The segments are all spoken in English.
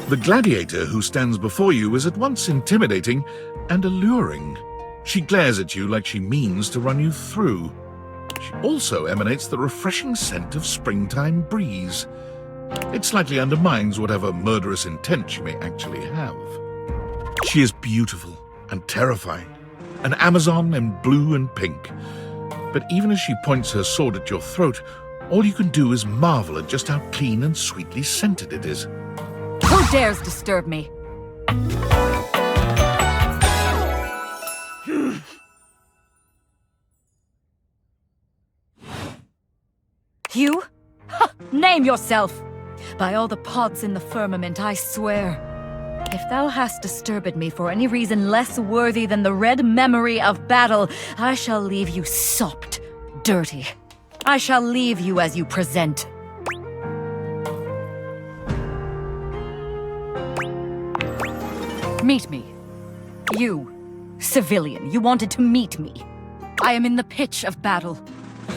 The gladiator who stands before you is at once intimidating and alluring. She glares at you like she means to run you through. She also emanates the refreshing scent of springtime breeze. It slightly undermines whatever murderous intent she may actually have. She is beautiful and terrifying, an Amazon in blue and pink. But even as she points her sword at your throat, all you can do is marvel at just how clean and sweetly scented it is. Who dares disturb me? You? Name yourself! By all the pods in the firmament, I swear. If thou hast disturbed me for any reason less worthy than the red memory of battle, I shall leave you sopped, dirty. I shall leave you as you present. Meet me. You, civilian, you wanted to meet me. I am in the pitch of battle.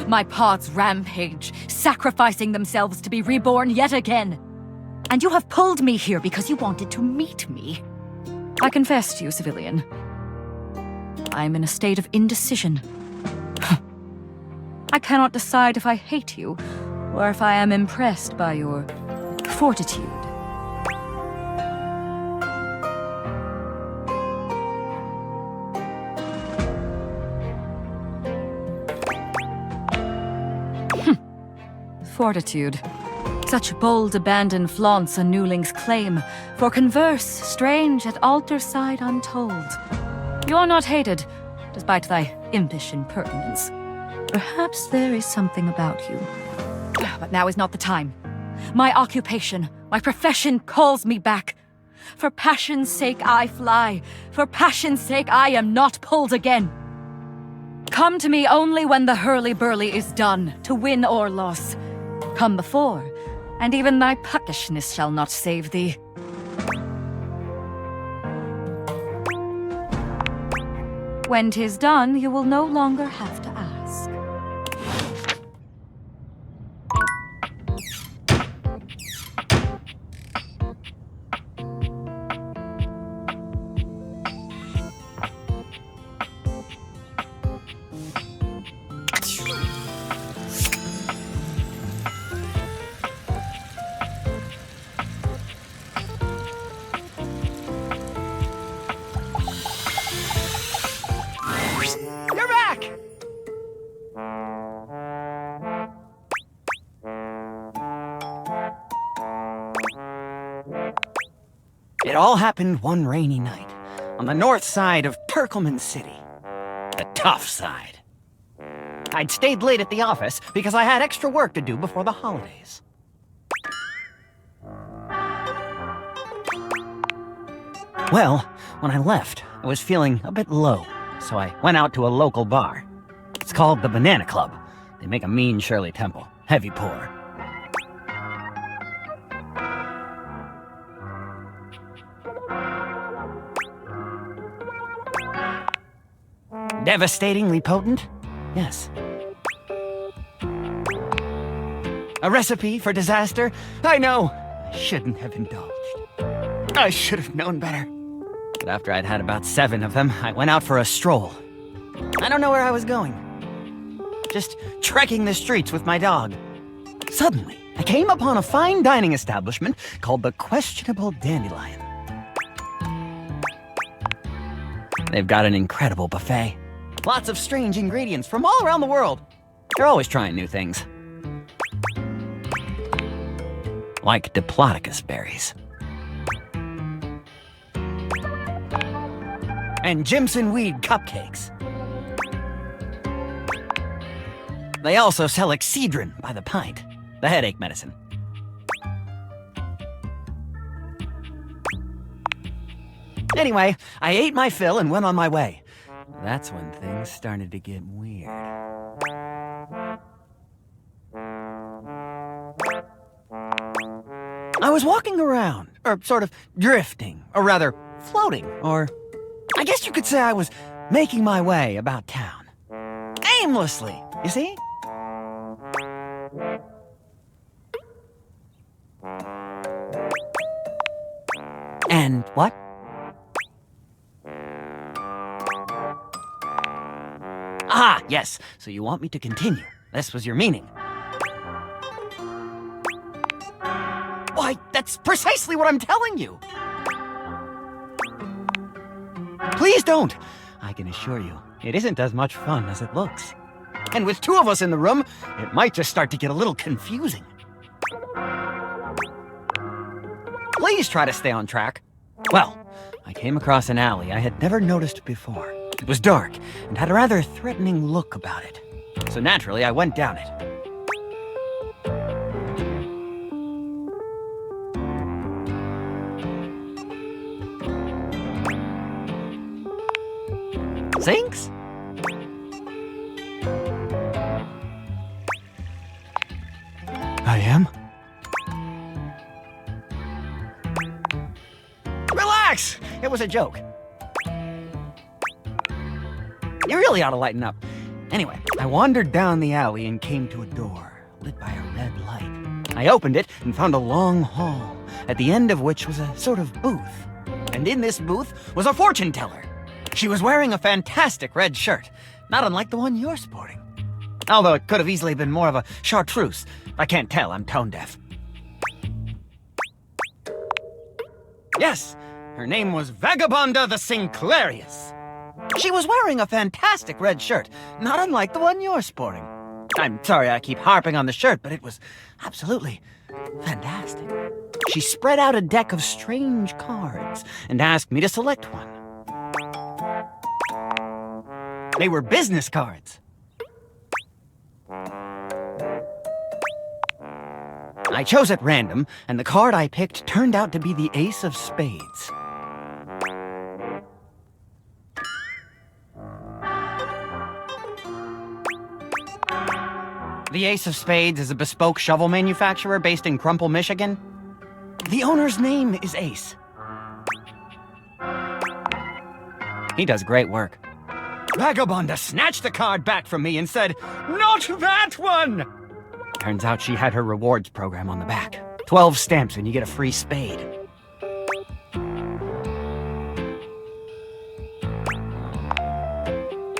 My pods rampage, sacrificing themselves to be reborn yet again. And you have pulled me here because you wanted to meet me. I confess to you, civilian. I am in a state of indecision. I cannot decide if I hate you, or if I am impressed by your fortitude. Fortitude. Such bold abandon flaunts a newling's claim, for converse, strange at altar side untold. You are not hated, despite thy impish impertinence. Perhaps there is something about you. But now is not the time. My occupation, my profession calls me back. For passion's sake I fly. For passion's sake I am not pulled again. Come to me only when the hurly-burly is done, to win or loss. Come before, and even thy puckishness shall not save thee. When 'tis done, you will no longer have to ask. It all happened one rainy night, on the north side of Turkleman City. The tough side. I'd stayed late at the office because I had extra work to do before the holidays. Well, when I left, I was feeling a bit low, so I went out to a local bar. It's called the Banana Club. They make a mean Shirley Temple, heavy pour. Devastatingly potent? Yes. A recipe for disaster? I know! I shouldn't have indulged. I should have known better. But after I'd had about 7 of them, I went out for a stroll. I don't know where I was going. Just trekking the streets with my dog. Suddenly, I came upon a fine dining establishment called the Questionable Dandelion. They've got an incredible buffet. Lots of strange ingredients from all around the world. They're always trying new things. Like Diplodocus berries. And Jimson weed cupcakes. They also sell Excedrin by the pint, the headache medicine. Anyway, I ate my fill and went on my way. That's when things started to get weird. I was walking around, or sort of drifting, or rather, floating, or I guess you could say I was making my way about town. Aimlessly, you see? And what? Ah, yes. So you want me to continue. This was your meaning. Why, that's precisely what I'm telling you. Please don't. I can assure you, it isn't as much fun as it looks. And with two of us in the room, it might just start to get a little confusing. Please try to stay on track. Well, I came across an alley I had never noticed before. It was dark and had a rather threatening look about it. So naturally, I went down it. Sinks? I am. Relax! It was a joke. You really ought to lighten up. Anyway, I wandered down the alley and came to a door, lit by a red light. I opened it and found a long hall, at the end of which was a sort of booth. And in this booth was a fortune teller. She was wearing a fantastic red shirt, not unlike the one you're sporting. Although it could have easily been more of a chartreuse. I can't tell, I'm tone deaf. Yes, her name was Vagabonda the Sinclairius. She was wearing a fantastic red shirt, not unlike the one you're sporting. I'm sorry I keep harping on the shirt, but it was absolutely fantastic. She spread out a deck of strange cards and asked me to select one. They were business cards. I chose at random, and the card I picked turned out to be the Ace of Spades. The Ace of Spades is a bespoke shovel manufacturer based in Crumple, Michigan. The owner's name is Ace. He does great work. Vagabonda snatched the card back from me and said, "Not that one!" Turns out she had her rewards program on the back. 12 stamps and you get a free spade.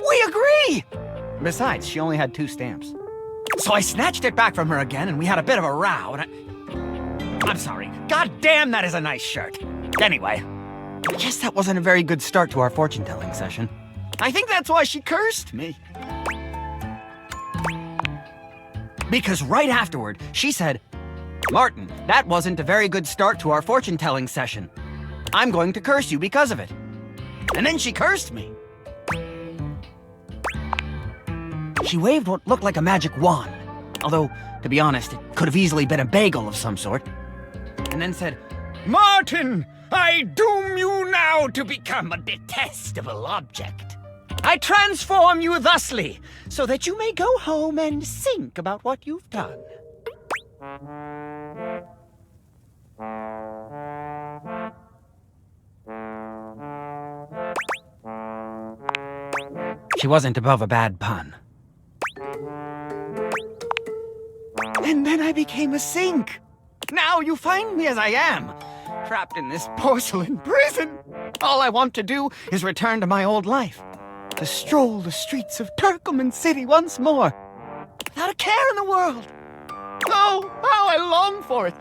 We agree! Besides, she only had 2 stamps. So I snatched it back from her again and we had a bit of a row and I'm sorry. God damn, that is a nice shirt. Anyway, I guess that wasn't a very good start to our fortune-telling session. I think that's why she cursed me. Because right afterward, she said, "Martin, that wasn't a very good start to our fortune-telling session. I'm going to curse you because of it." And then she cursed me. She waved what looked like a magic wand. Although, to be honest, it could have easily been a bagel of some sort. And then said, "Martin, I doom you now to become a detestable object. I transform you thusly, so that you may go home and think about what you've done." She wasn't above a bad pun. And then I became a sink. Now you find me as I am, trapped in this porcelain prison. All I want to do is return to my old life. To stroll the streets of Turkleman City once more, without a care in the world. Oh, how I long for it.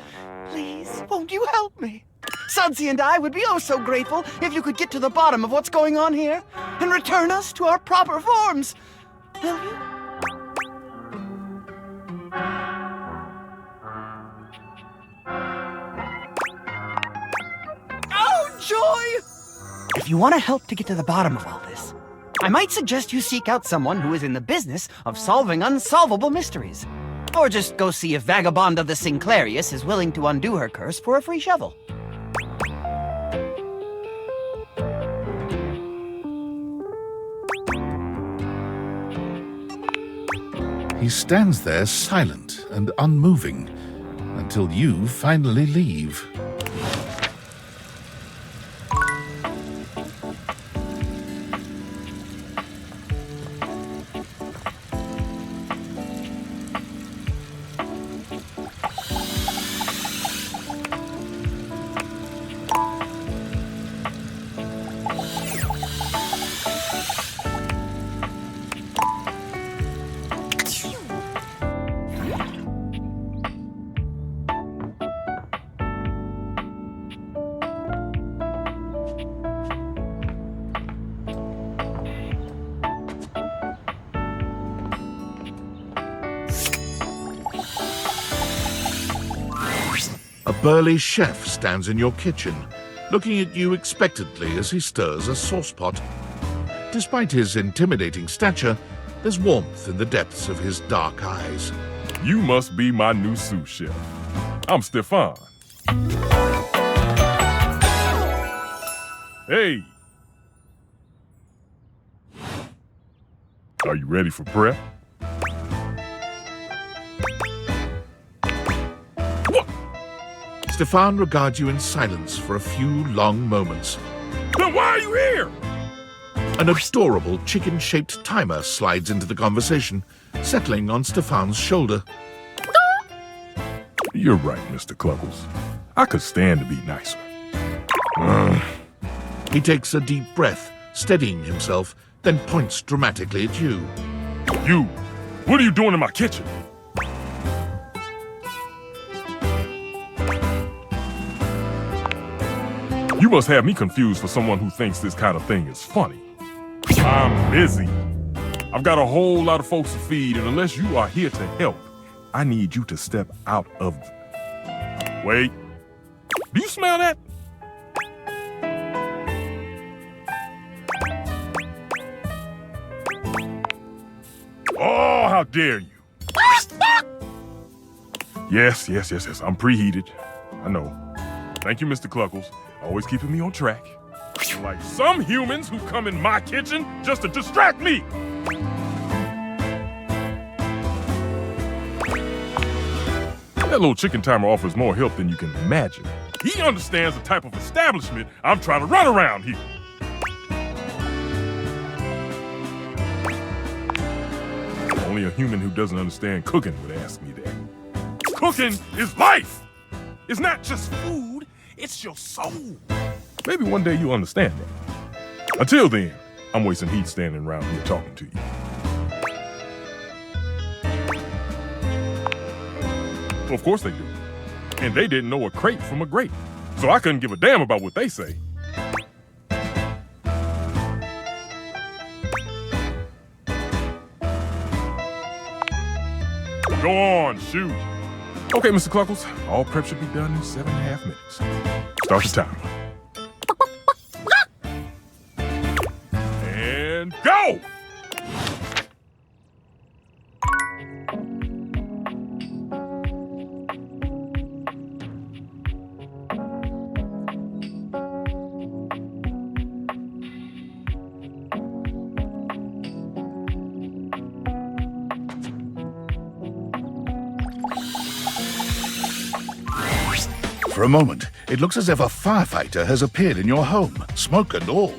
Please, won't you help me? Sudsy and I would be oh so grateful if you could get to the bottom of what's going on here and return us to our proper forms. Will you? Oh, joy! If you want to help to get to the bottom of all this, I might suggest you seek out someone who is in the business of solving unsolvable mysteries. Or just go see if Vagabonda the Sinclairius is willing to undo her curse for a free shovel. He stands there silent and unmoving until you finally leave. A burly chef stands in your kitchen, looking at you expectantly as he stirs a saucepot. Despite his intimidating stature, there's warmth in the depths of his dark eyes. You must be my new sous chef. I'm Stefan. Hey! Are you ready for prep? What? Stefan regards you in silence for a few long moments. Then why are you here? An adorable chicken-shaped timer slides into the conversation, settling on Stefan's shoulder. You're right, Mr. Cluckles. I could stand to be nicer. He takes a deep breath, steadying himself, then points dramatically at you. You! What are you doing in my kitchen? You must have me confused for someone who thinks this kind of thing is funny. I'm busy. I've got a whole lot of folks to feed, and unless you are here to help, I need you to step out of... Wait. Do you smell that? Oh, how dare you! Yes. I'm preheated. I know. Thank you, Mr. Cluckles. Always keeping me on track. Like some humans who come in my kitchen just to distract me. That little chicken timer offers more help than you can imagine. He understands the type of establishment I'm trying to run around here. Only a human who doesn't understand cooking would ask me that. Cooking is life! It's not just food, it's your soul. Maybe one day you'll understand that. Until then, I'm wasting heat standing around here talking to you. Well, of course they do. And they didn't know a crepe from a grape, so I couldn't give a damn about what they say. Go on, shoot. Okay, Mr. Cluckles, all prep should be done in 7.5 minutes. Start the timer. And go! For a moment, it looks as if a firefighter has appeared in your home, smoke and all.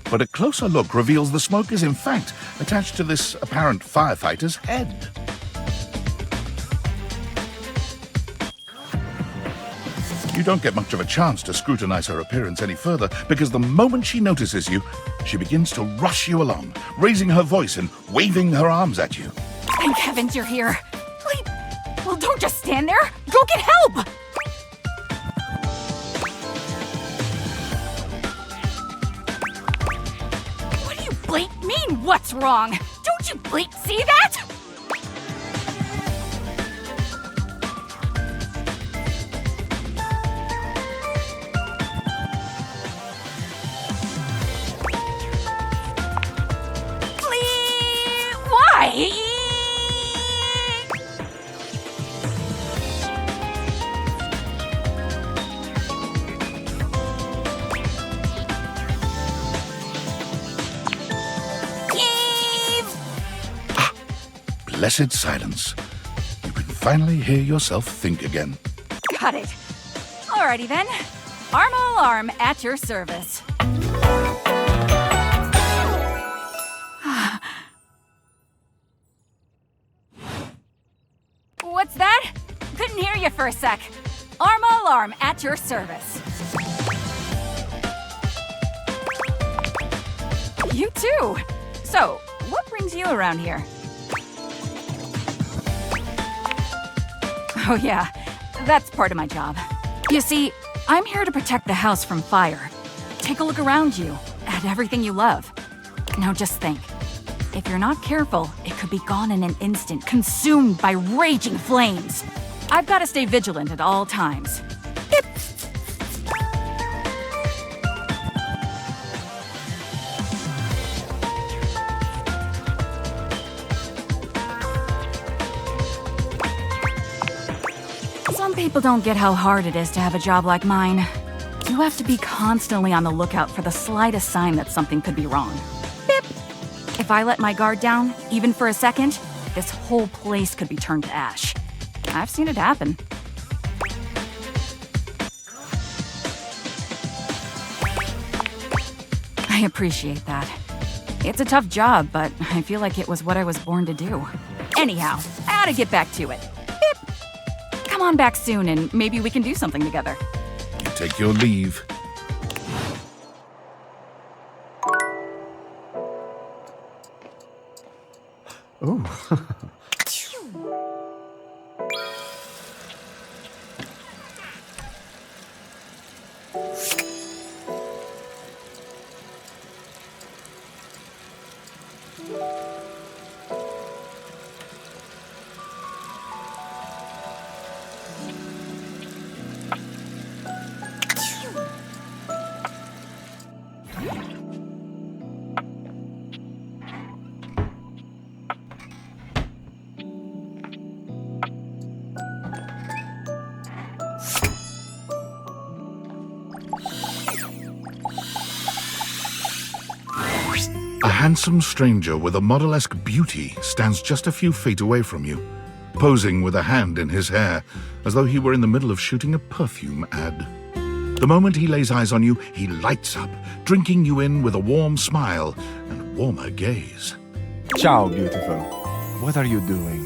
But a closer look reveals the smoke is in fact attached to this apparent firefighter's head. You don't get much of a chance to scrutinize her appearance any further, because the moment she notices you, she begins to rush you along, raising her voice and waving her arms at you. Thank heavens you're here. Wait, well, don't just stand there. Go get help! What do you bleep mean, what's wrong? Don't you bleep see that? Why? Blessed silence. You can finally hear yourself think again. Got it. Alrighty then. Arma alarm at your service. What's that? Couldn't hear you for a sec. Arma alarm at your service. You too. So, what brings you around here? Oh yeah, that's part of my job. You see, I'm here to protect the house from fire. Take a look around you, at everything you love. Now just think. If you're not careful, it could be gone in an instant, consumed by raging flames. I've got to stay vigilant at all times. People don't get how hard it is to have a job like mine. You have to be constantly on the lookout for the slightest sign that something could be wrong. Bip! If I let my guard down, even for a second, this whole place could be turned to ash. I've seen it happen. I appreciate that. It's a tough job, but I feel like it was what I was born to do. Anyhow, I ought to get back to it. Bip! Come on back soon and maybe we can do something together. You take your leave. Oh. A handsome stranger with a model-esque beauty stands just a few feet away from you, posing with a hand in his hair, as though he were in the middle of shooting a perfume ad. The moment he lays eyes on you, he lights up, drinking you in with a warm smile and warmer gaze. Ciao, beautiful. What are you doing?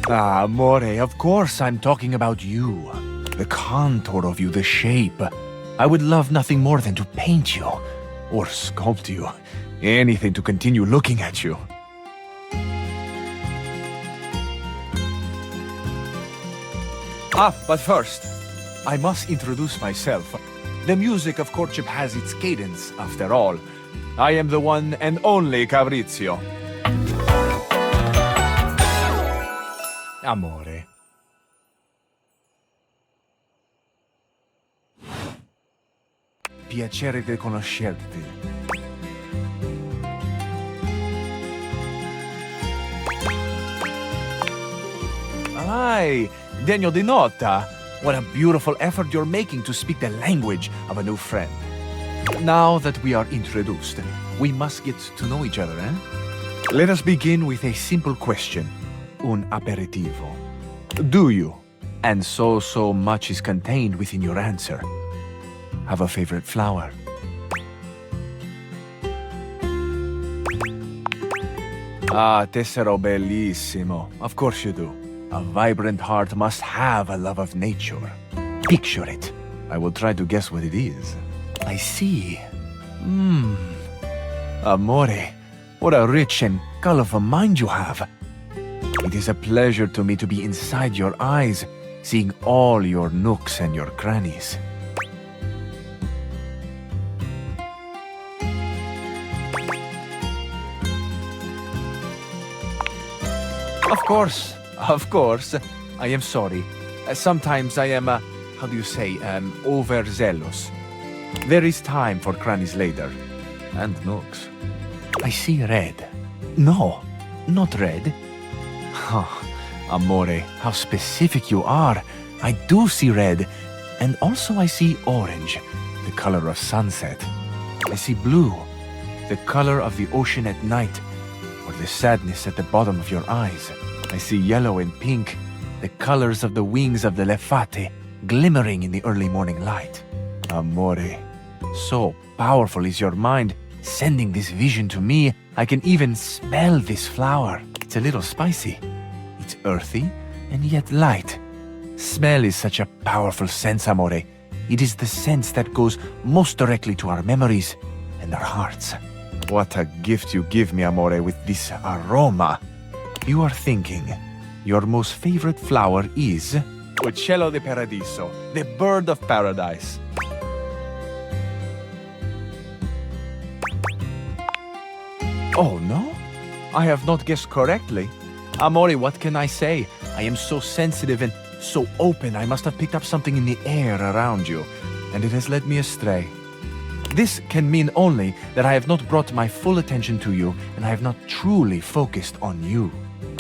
Ah, amore, of course I'm talking about you. The contour of you, the shape. I would love nothing more than to paint you, or sculpt you. Anything to continue looking at you. But first, I must introduce myself. The music of courtship has its cadence, after all. I am the one and only Cabrizzio. Amore. Piacere di conoscerti. Hi, degno di nota. What a beautiful effort you're making to speak the language of a new friend. Now that we are introduced, we must get to know each other, eh? Let us begin with a simple question. Un aperitivo. Do you, and so much is contained within your answer, have a favorite flower? Ah, tessero bellissimo. Of course you do. A vibrant heart must have a love of nature. Picture it. I will try to guess what it is. I see. Amore, what a rich and colorful mind you have. It is a pleasure to me to be inside your eyes, seeing all your nooks and your crannies. Of course. I am sorry. Sometimes I am, how do you say, overzealous. There is time for crannies later. And nooks. I see red. No, not red. Oh, amore, how specific you are. I do see red. And also I see orange, the color of sunset. I see blue, the color of the ocean at night, or the sadness at the bottom of your eyes. I see yellow and pink, the colors of the wings of the lefate, glimmering in the early morning light. Amore, so powerful is your mind, sending this vision to me. I can even smell this flower. It's a little spicy. It's earthy and yet light. Smell is such a powerful sense, amore. It is the sense that goes most directly to our memories and our hearts. What a gift you give me, amore, with this aroma. You are thinking your most favorite flower is Uccello di Paradiso, the bird of paradise. Oh, no? I have not guessed correctly. Amore, what can I say? I am so sensitive and so open. I must have picked up something in the air around you, and it has led me astray. This can mean only that I have not brought my full attention to you and I have not truly focused on you.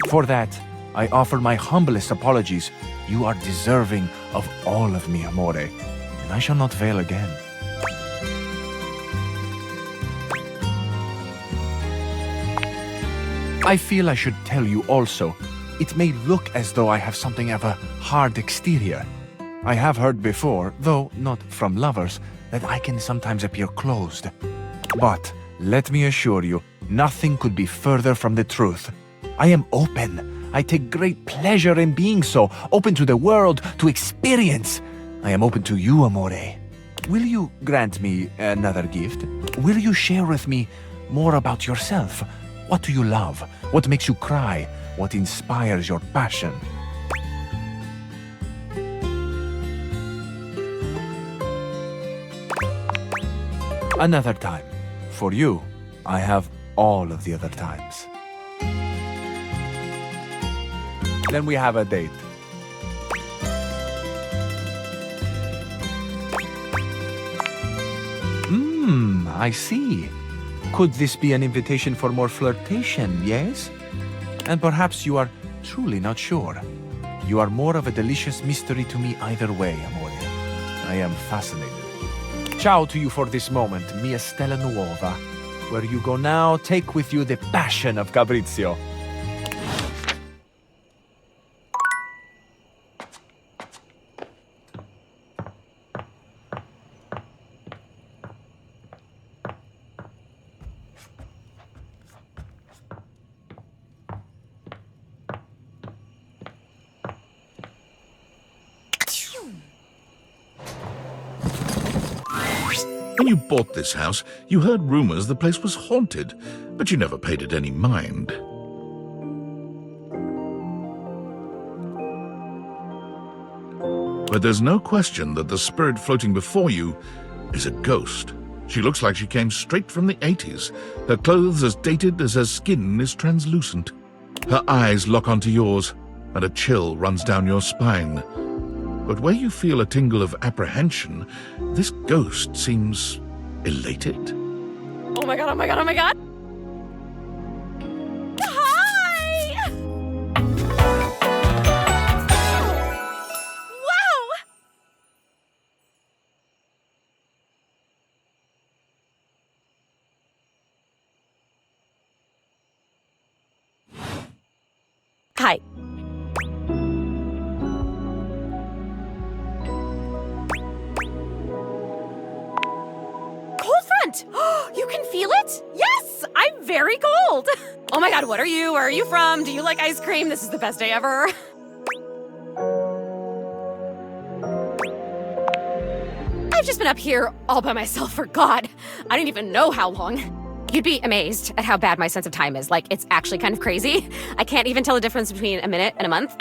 For that, I offer my humblest apologies. You are deserving of all of me, amore, and I shall not fail again. I feel I should tell you also. It may look as though I have something of a hard exterior. I have heard before, though not from lovers, that I can sometimes appear closed. But let me assure you, nothing could be further from the truth. I am open. I take great pleasure in being so, open to the world, to experience. I am open to you, amore. Will you grant me another gift? Will you share with me more about yourself? What do you love? What makes you cry? What inspires your passion? Another time. For you, I have all of the other times. Then we have a date. I see. Could this be an invitation for more flirtation, yes? And perhaps you are truly not sure. You are more of a delicious mystery to me either way, amore. I am fascinated. Ciao to you for this moment, mia stella nuova. Where you go now, take with you the passion of Cabrizzio. When you bought this house, you heard rumors the place was haunted, but you never paid it any mind. But there's no question that the spirit floating before you is a ghost. She looks like she came straight from the 80s, her clothes as dated as her skin is translucent. Her eyes lock onto yours, and a chill runs down your spine. But where you feel a tingle of apprehension, this ghost seems elated. Oh my god, oh my god, oh my god! Hi! Wow! Hi. You can feel it? Yes! I'm very cold! Oh my god, what are you? Where are you from? Do you like ice cream? This is the best day ever. I've just been up here all by myself for God, I don't even know how long. You'd be amazed at how bad my sense of time is. Like, it's actually kind of crazy. I can't even tell the difference between a minute and a month.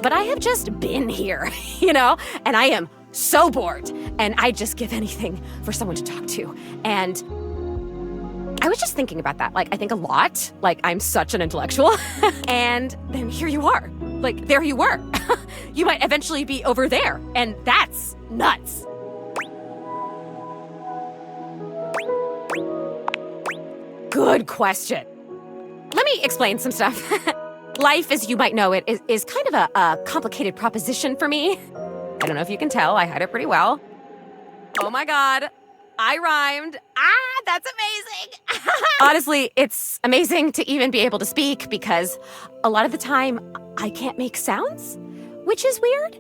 But I have just been here, you know? And I am so bored. And I'd just give anything for someone to talk to. And I was just thinking about that. Like, I think a lot. Like, I'm such an intellectual. And then here you are. Like, there you were. You might eventually be over there. And that's nuts. Good question. Let me explain some stuff. Life, as you might know it, is kind of a complicated proposition for me. I don't know if you can tell, I hide it pretty well. Oh my god, I rhymed. Ah, that's amazing. Honestly, it's amazing to even be able to speak because a lot of the time, I can't make sounds, which is weird.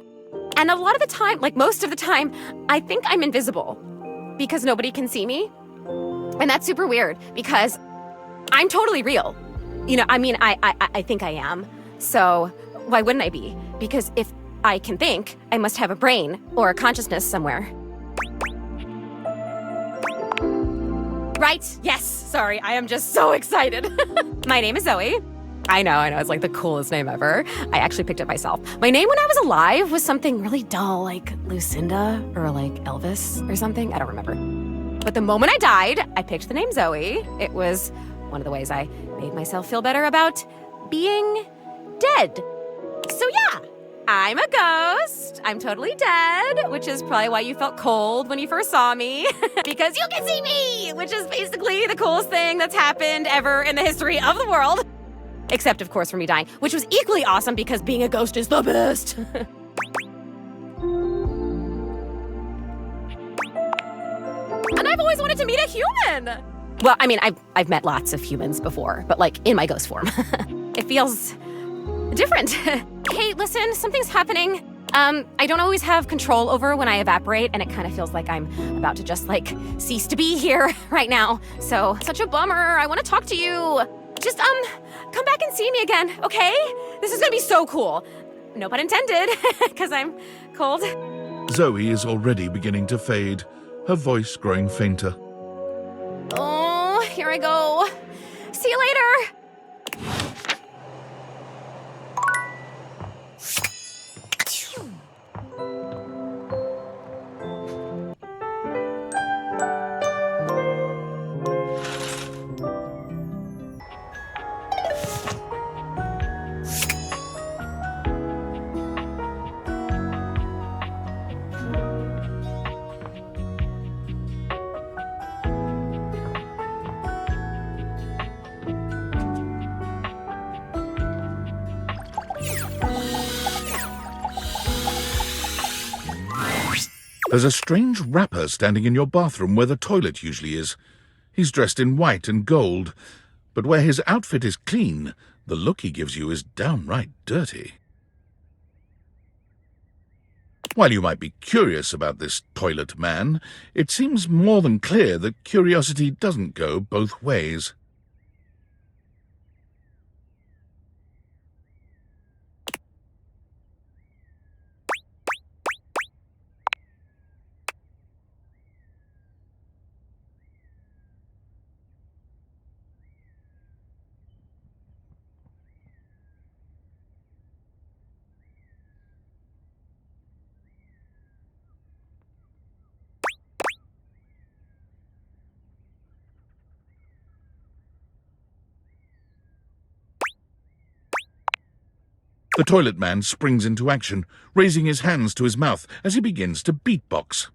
And a lot of the time, like most of the time, I think I'm invisible because nobody can see me. And that's super weird because I'm totally real. You know, I mean, I think I am. So why wouldn't I be? Because if I can think, I must have a brain or a consciousness somewhere. Right, yes, sorry, I am just so excited. My name is Zoey. I know, it's like the coolest name ever. I actually picked it myself. My name when I was alive was something really dull, like Lucinda or like Elvis or something, I don't remember. But the moment I died, I picked the name Zoey. It was one of the ways I made myself feel better about being dead. So yeah, I'm a ghost. I'm totally dead, which is probably why you felt cold when you first saw me. Because you can see me, which is basically the coolest thing that's happened ever in the history of the world. Except, of course, for me dying, which was equally awesome because being a ghost is the best. And I've always wanted to meet a human. Well, I mean, I've met lots of humans before, but like in my ghost form. It feels different. Hey, listen, something's happening. I don't always have control over when I evaporate, and it kind of feels like I'm about to just like cease to be here right now. So, such a bummer. I want to talk to you. Just, come back and see me again, okay? This is gonna be so cool. No pun intended, because I'm cold. Zoe is already beginning to fade, her voice growing fainter. Oh, here I go. See you later. There's a strange rapper standing in your bathroom where the toilet usually is. He's dressed in white and gold, but where his outfit is clean, the look he gives you is downright dirty. While you might be curious about this toilet man, it seems more than clear that curiosity doesn't go both ways. The toilet man springs into action, raising his hands to his mouth as he begins to beatbox.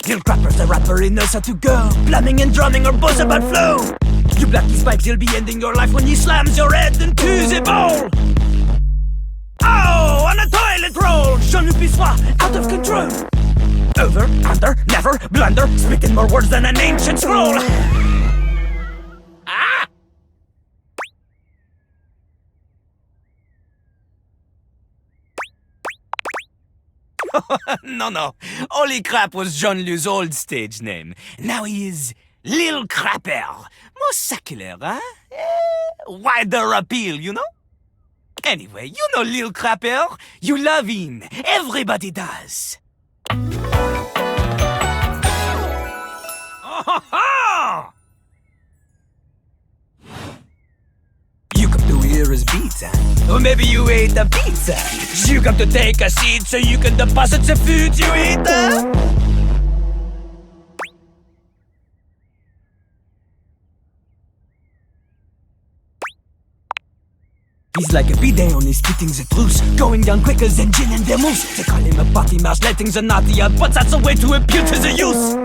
Little crapper's the rapper, he knows how to go, plumbing and drumming or buzz about flow. You black these spikes, he'll be ending your life when he slams your head into the bowl. Oh, on a toilet roll, Jean-Luc out of control. Over, under, never, blunder, speaking more words than an ancient scroll. Ah! No. Holy Crap was Jean-Luc's old stage name. Now he is Lil Crapper. More secular, huh? Wider appeal, you know? Anyway, you know Lil Crapper. You love him. Everybody does. Oh-ho-ho! You come to hear his beats, or maybe you ate the pizza. You come to take a seat so you can deposit the food you eat. He's like a bidet, only spitting the truth, going down quicker than gin and vermouth. They call him a potty mouse, letting the naughty out, but that's a way to appeal to the youth.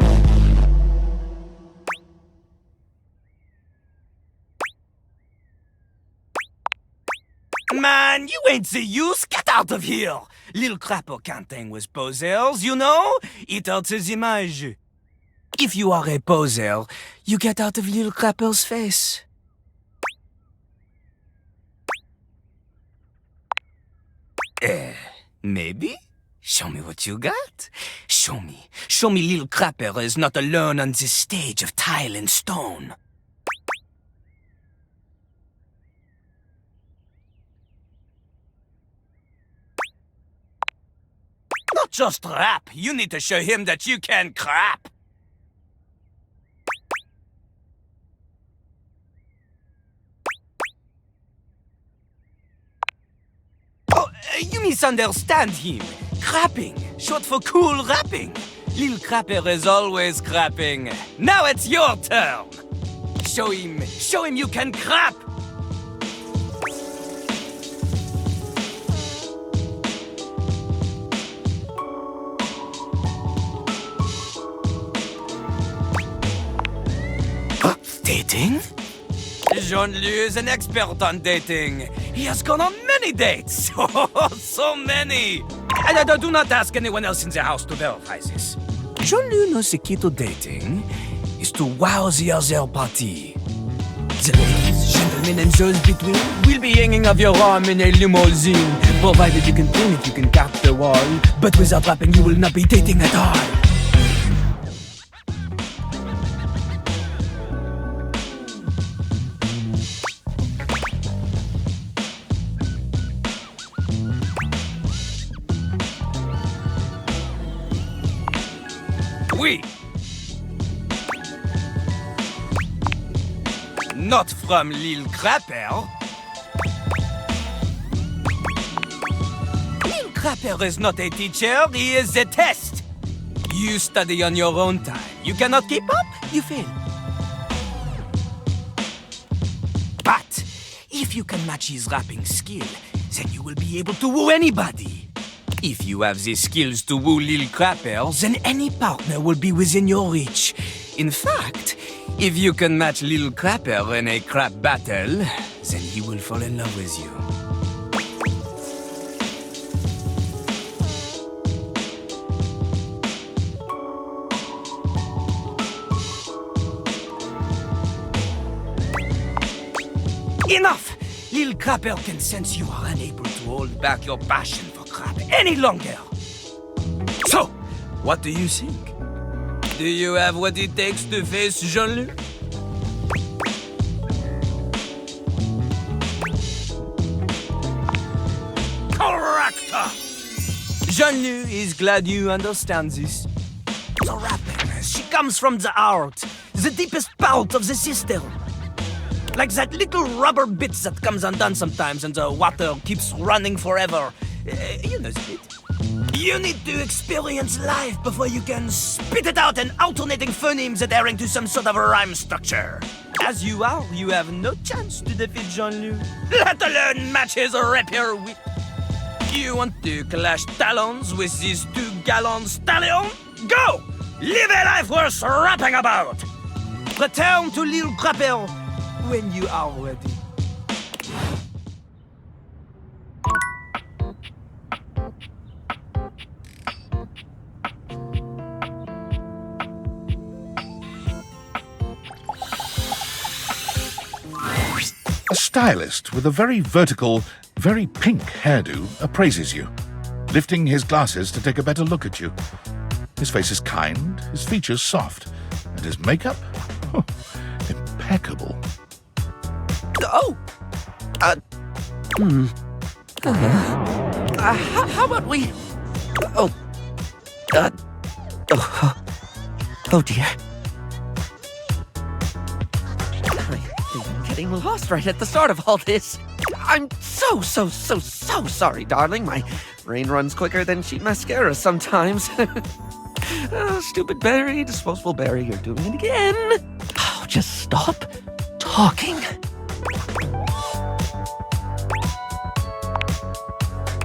Man, you ain't the use. Get out of here. Lil Crapper can't hang with posers, you know? It alters image. If you are a poser, you get out of Lil Crapper's face. Maybe? Show me what you got. Show me. Show me Lil Crapper is not alone on this stage of tile and stone. Not just rap. You need to show him that you can crap. Oh, you misunderstand him. Crapping, short for cool rapping. Lil Crapper is always crapping. Now it's your turn. Show him you can crap. Dating? Jean-Louis is an expert on dating. He has gone on many dates. Oh, so many. And do not ask anyone else in the house to verify this. Jean-Louis knows the key to dating is to wow the other party. The ladies, gentlemen, and those between will be hanging off your arm in a limousine. Provided you can clean it, you can cap the wall. But without rapping, you will not be dating at all. Oui. Not from Lil Crapper. Lil Crapper is not a teacher, he is a test. You study on your own time. You cannot keep up, you fail. But if you can match his rapping skill, then you will be able to woo anybody. If you have the skills to woo Lil Crapper, then any partner will be within your reach. In fact, if you can match Lil Crapper in a crap battle, then he will fall in love with you. Enough! Lil Crapper can sense you are unable to hold back your passion for crap any longer. So, what do you think? Do you have what it takes to face Jean-Louis? Correct! Jean-Louis is glad you understand this. The rapping, she comes from the heart, the deepest part of the system. Like that little rubber bit that comes undone sometimes and the water keeps running forever. You know the bit. You need to experience life before you can spit it out in alternating phonemes adhering to some sort of a rhyme structure. As you are, you have no chance to defeat Jean-Louis, let alone match his rapier whip. You want to clash talons with these 2-gallon stallion? Go! Live a life worth rapping about! Return to Lil Crapper when you are ready. A stylist with a very vertical, very pink hairdo appraises you, lifting his glasses to take a better look at you. His face is kind, his features soft, and his makeup? Oh, impeccable. How about we... Oh dear. I'm getting lost right at the start of all this. I'm so sorry, darling. My brain runs quicker than cheap mascara sometimes. Stupid Barry, disposable Barry, you're doing it again. Oh, just stop talking.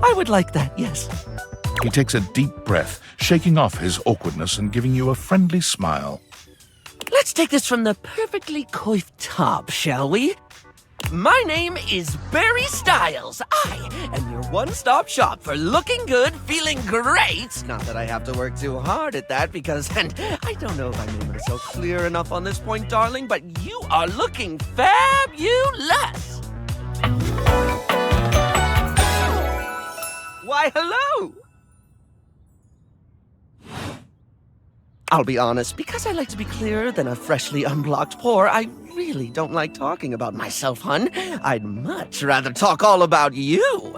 I would like that, yes. He takes a deep breath, shaking off his awkwardness and giving you a friendly smile. Let's take this from the perfectly coiffed top, shall we? My name is Barry Styles. I am your one-stop shop for looking good, feeling great. Not that I have to work too hard at that because, and I don't know if I made myself clear enough on this point, darling, but you are looking fabulous. Why, hello. I'll be honest, because I like to be clearer than a freshly unblocked pore, I really don't like talking about myself, hun. I'd much rather talk all about you.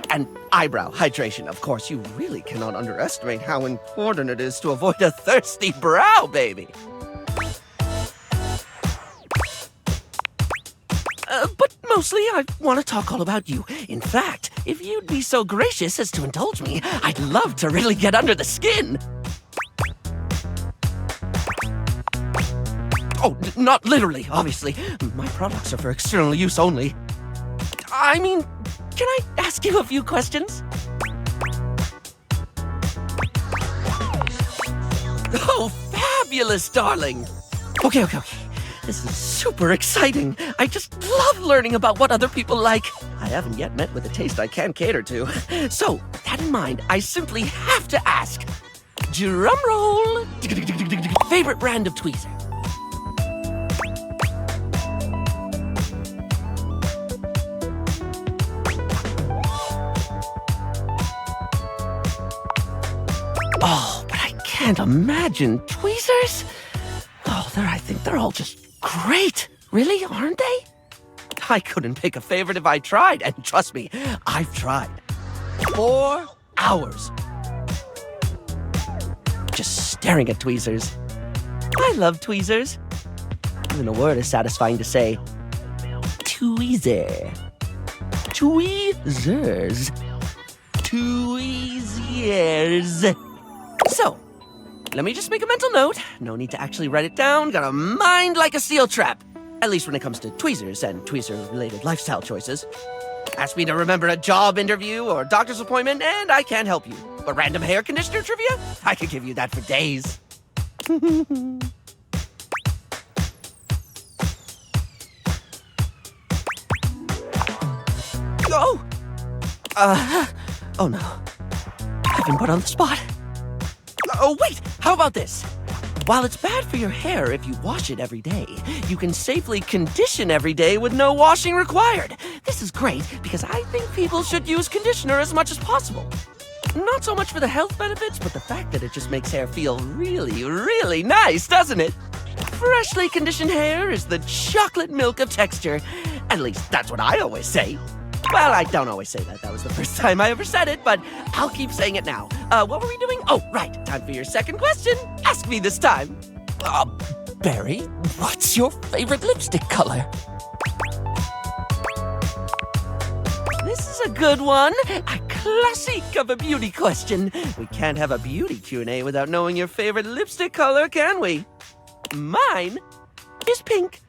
And eyebrow hydration, of course. You really cannot underestimate how important it is to avoid a thirsty brow, baby. But mostly I want to talk all about you. In fact, if you'd be so gracious as to indulge me, I'd love to really get under the skin. Oh, not literally, obviously. My products are for external use only. I mean, can I ask you a few questions? Oh, fabulous, darling. Okay. This is super exciting. I just love learning about what other people like. I haven't yet met with a taste I can cater to. So, with that in mind, I simply have to ask. Drum roll. Favorite brand of tweezer? Oh, but I can't imagine tweezers. Oh, I think they're all just great. Really, aren't they? I couldn't pick a favorite if I tried, and trust me, I've tried. 4 hours. Just staring at tweezers. I love tweezers. Even a word is satisfying to say. Tweezer. Tweezers. Tweezers. So, let me just make a mental note. No need to actually write it down. Got a mind like a steel trap. At least when it comes to tweezers and tweezer-related lifestyle choices. Ask me to remember a job interview or doctor's appointment, and I can't help you. But random hair conditioner trivia? I could give you that for days. Oh no. I've been put on the spot. Oh, wait! How about this? While it's bad for your hair if you wash it every day, you can safely condition every day with no washing required. This is great because I think people should use conditioner as much as possible. Not so much for the health benefits, but the fact that it just makes hair feel really, really nice, doesn't it? Freshly conditioned hair is the chocolate milk of texture. At least that's what I always say. Well, I don't always say that. That was the first time I ever said it, but I'll keep saying it now. What were we doing? Oh, right. Time for your second question. Ask me this time. Barry, what's your favorite lipstick color? This is a good one. A classic of a beauty question. We can't have a beauty Q&A without knowing your favorite lipstick color, can we? Mine is pink.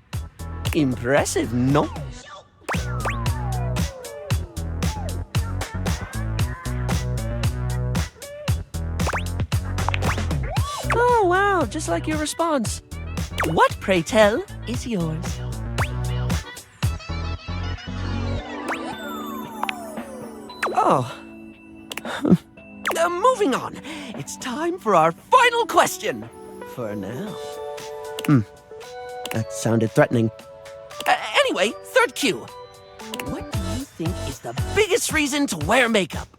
Impressive, no? Oh, wow, just like your response. What, pray tell, is yours? Oh. Moving on. It's time for our final question. For now. That sounded threatening. Anyway, third cue. What do you think is the biggest reason to wear makeup?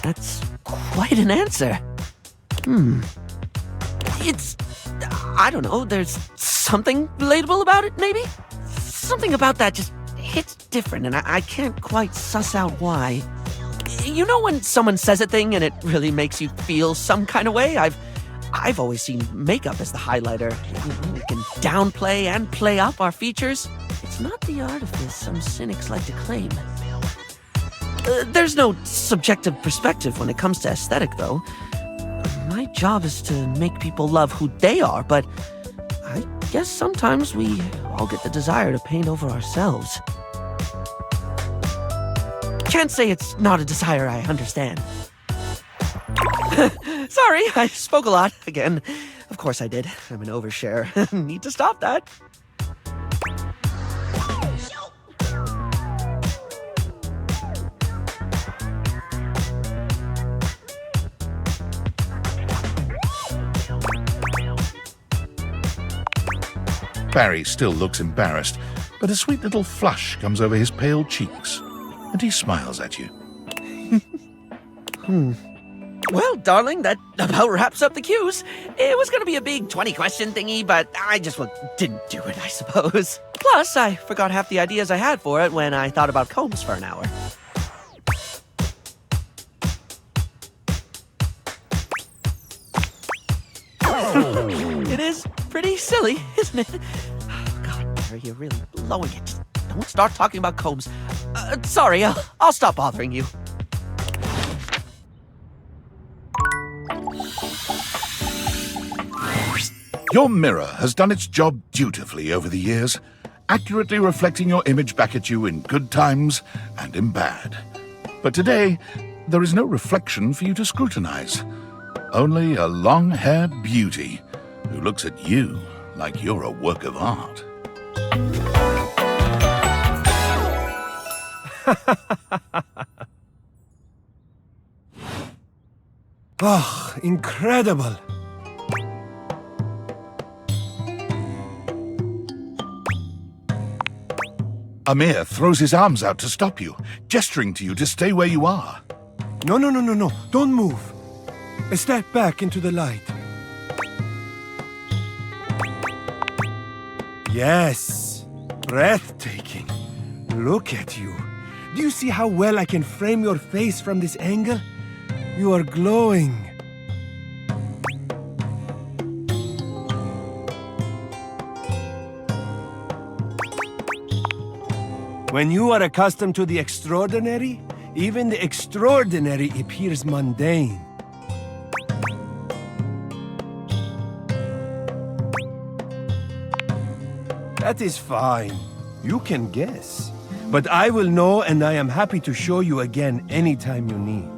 That's quite an answer. It's, I don't know, there's something relatable about it, maybe? Something about that just hits different, and I can't quite suss out why. You know when someone says a thing and it really makes you feel some kind of way? I've always seen makeup as the highlighter. We can downplay and play up our features. It's not the artifice some cynics like to claim. There's no subjective perspective when it comes to aesthetic, though. My job is to make people love who they are, but I guess sometimes we all get the desire to paint over ourselves. Can't say it's not a desire I understand. Sorry, I spoke a lot again. Of course I did. I'm an overshare. Need to stop that. Barry still looks embarrassed, but a sweet little flush comes over his pale cheeks, and he smiles at you. Well, darling, that about wraps up the cues. It was going to be a big 20-question thingy, but I just didn't do it, I suppose. Plus, I forgot half the ideas I had for it when I thought about combs for an hour. It is pretty silly, isn't it? Oh, God, Barry, you're really blowing it. Just don't start talking about combs. Sorry, I'll stop bothering you. Your mirror has done its job dutifully over the years, accurately reflecting your image back at you in good times and in bad. But today, there is no reflection for you to scrutinize. Only a long-haired beauty who looks at you like you're a work of art. Oh, incredible! Amir throws his arms out to stop you, gesturing to you to stay where you are. No, don't move. Step back into the light. Yes, breathtaking. Look at you. Do you see how well I can frame your face from this angle? You are glowing. When you are accustomed to the extraordinary, even the extraordinary appears mundane. That is fine. You can guess. But I will know, and I am happy to show you again anytime you need.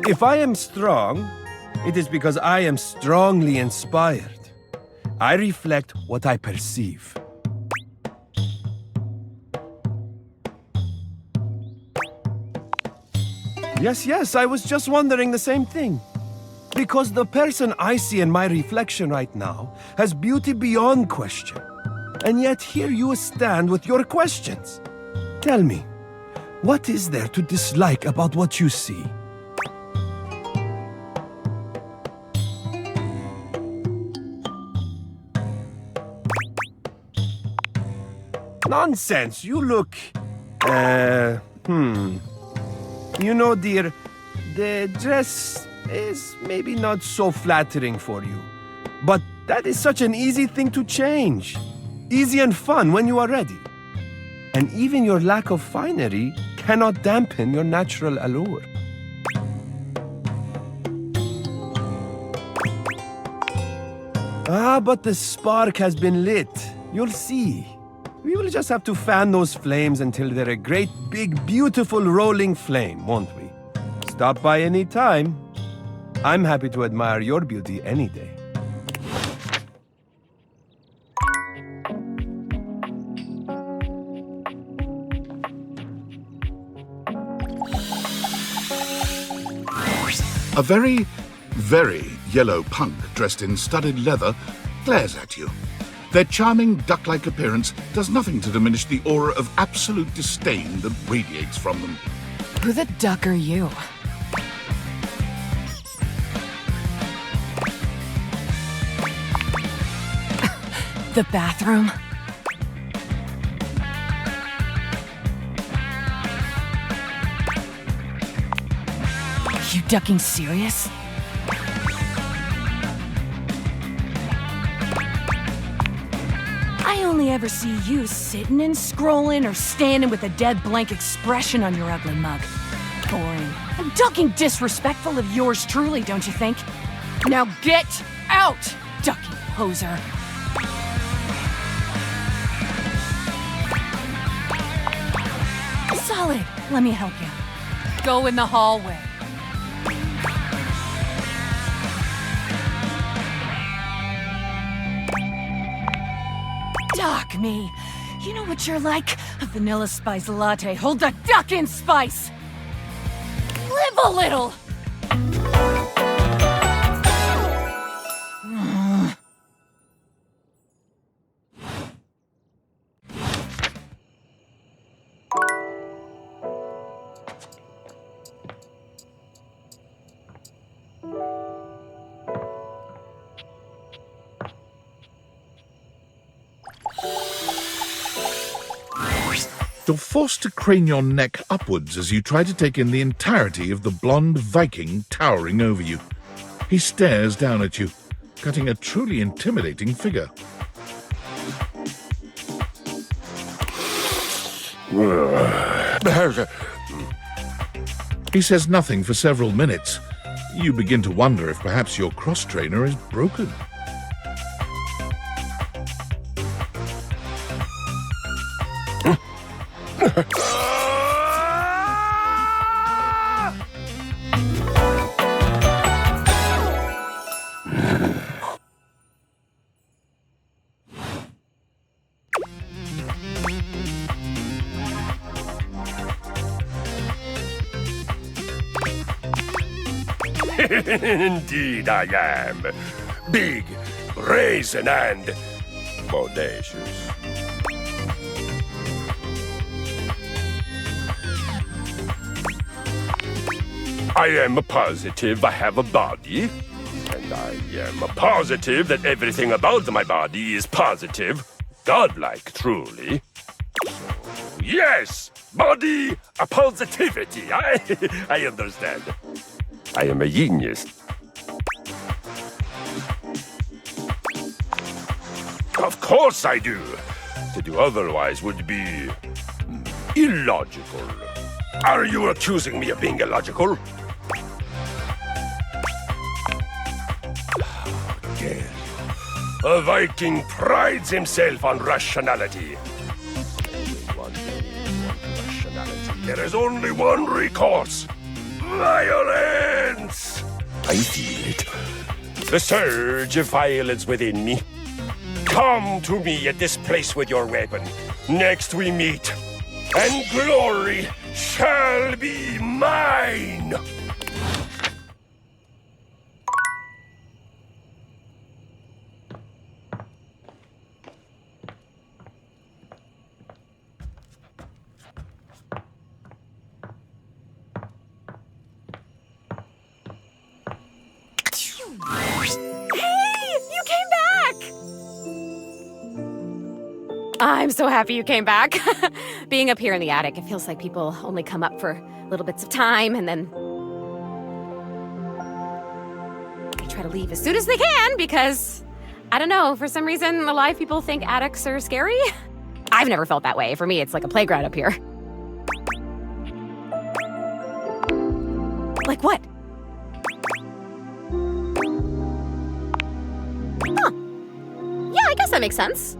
If I am strong, it is because I am strongly inspired. I reflect what I perceive. Yes, I was just wondering the same thing. Because the person I see in my reflection right now has beauty beyond question. And yet here you stand with your questions. Tell me, what is there to dislike about what you see? Nonsense, you look... You know, dear, the dress is maybe not so flattering for you. But that is such an easy thing to change. Easy and fun when you are ready. And even your lack of finery cannot dampen your natural allure. But the spark has been lit. You'll see. We will just have to fan those flames until they're a great, big, beautiful rolling flame, won't we? Stop by any time. I'm happy to admire your beauty any day. A very, very yellow punk dressed in studded leather glares at you. Their charming duck-like appearance does nothing to diminish the aura of absolute disdain that radiates from them. Who the duck are you? The bathroom? You ducking serious? I only ever see you sitting and scrolling or standing with a dead blank expression on your ugly mug. Boring. And ducking disrespectful of yours truly, don't you think? Now get out, ducking poser. Solid. Let me help you. Go in the hallway. Duck me. You know what you're like? A vanilla spice latte. Hold the duck in spice. Live a little. You're forced to crane your neck upwards as you try to take in the entirety of the blonde Viking towering over you. He stares down at you, cutting a truly intimidating figure. He says nothing for several minutes. You begin to wonder if perhaps your cross-trainer is broken. Indeed I am. Big, brazen, and bodacious. I am positive I have a body, and I am positive that everything about my body is positive, godlike, truly. So, yes, body positivity. I understand. I am a genius. Of course I do. To do otherwise would be illogical. Are you accusing me of being illogical? How dare you? A Viking prides himself on rationality. There is only one recourse. Violence! I feel it. The surge of violence within me. Come to me at this place with your weapon. Next we meet, and glory shall be mine! I'm so happy you came back. Being up here in the attic, it feels like people only come up for little bits of time and then they try to leave as soon as they can because, I don't know, for some reason a lot of people think attics are scary. I've never felt that way. For me, it's like a playground up here. Like what? Huh. Yeah, I guess that makes sense.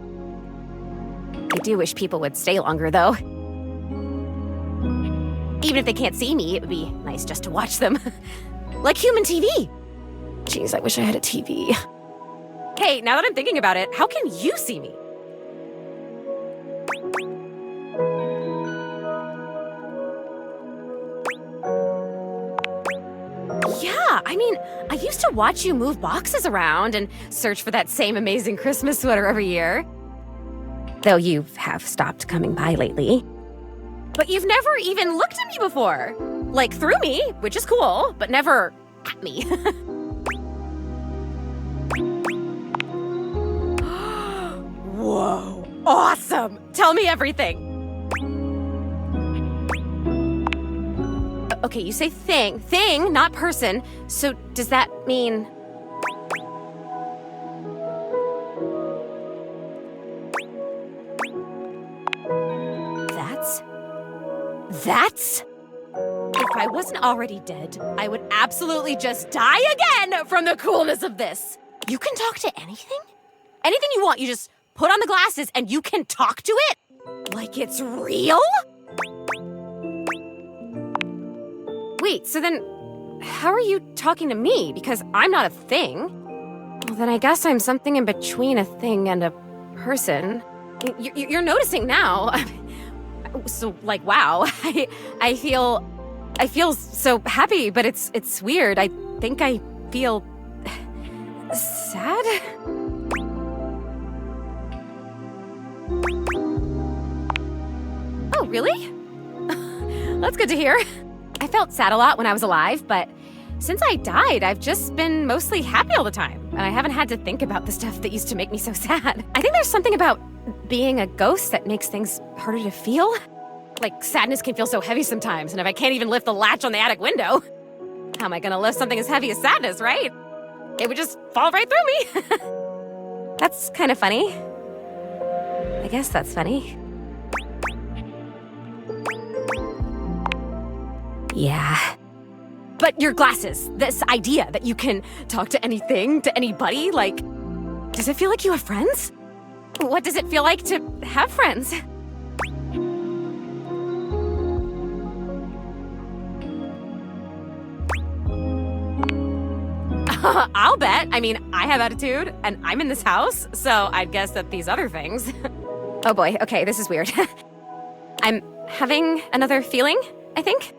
I do wish people would stay longer, though. Even if they can't see me, it would be nice just to watch them. Like human TV. Jeez, I wish I had a TV. Hey, now that I'm thinking about it, how can you see me? Yeah, I mean, I used to watch you move boxes around and search for that same amazing Christmas sweater every year. Though you have stopped coming by lately. But you've never even looked at me before. Like, through me, which is cool, but never at me. Whoa, awesome! Tell me everything. Okay, you say thing. Thing, not person. So does that mean... That's... If I wasn't already dead, I would absolutely just die again from the coolness of this. You can talk to anything? Anything you want, you just put on the glasses and you can talk to it? Like it's real? Wait, so then how are you talking to me? Because I'm not a thing. Well, then I guess I'm something in between a thing and a person. You're noticing now. So, like, wow, I feel so happy, but it's weird. I think I feel sad. Oh, really? That's good to hear. I felt sad a lot when I was alive, but since I died, I've just been mostly happy all the time, and I haven't had to think about the stuff that used to make me so sad. I think there's something about being a ghost that makes things harder to feel. Like, sadness can feel so heavy sometimes, and if I can't even lift the latch on the attic window, how am I gonna lift something as heavy as sadness, right? It would just fall right through me. That's kind of funny. I guess that's funny. Yeah. But your glasses, this idea that you can talk to anything, to anybody, like, does it feel like you have friends? What does it feel like to have friends? I'll bet. I mean, I have attitude, and I'm in this house, so I'd guess that these other things... Oh boy, okay, this is weird. I'm having another feeling, I think.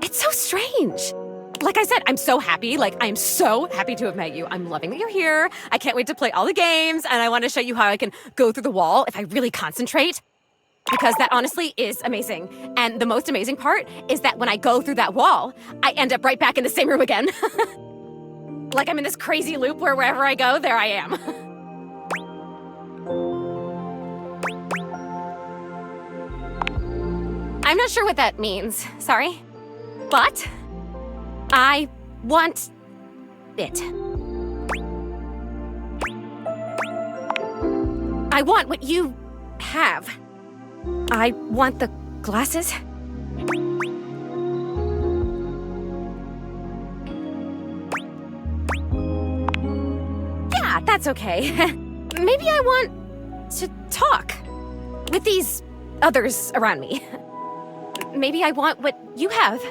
It's so strange. Like I said, I'm so happy. Like, I'm so happy to have met you. I'm loving that you're here. I can't wait to play all the games, and I want to show you how I can go through the wall if I really concentrate. Because that honestly is amazing. And the most amazing part is that when I go through that wall, I end up right back in the same room again. Like I'm in this crazy loop where wherever I go, there I am. I'm not sure what that means, sorry. But I want it. I want what you have. I want the glasses. Yeah, that's okay. Maybe I want to talk with these others around me. Maybe I want what you have.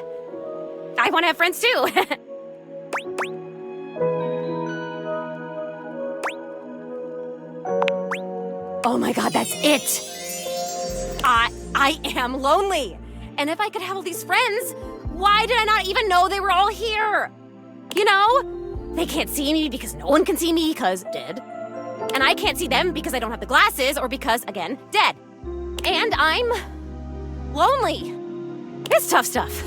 I want to have friends too. Oh my god, that's it! I am lonely! And if I could have all these friends, why did I not even know they were all here? You know? They can't see me because no one can see me because dead. And I can't see them because I don't have the glasses or because, again, dead. And I'm lonely. It's tough stuff.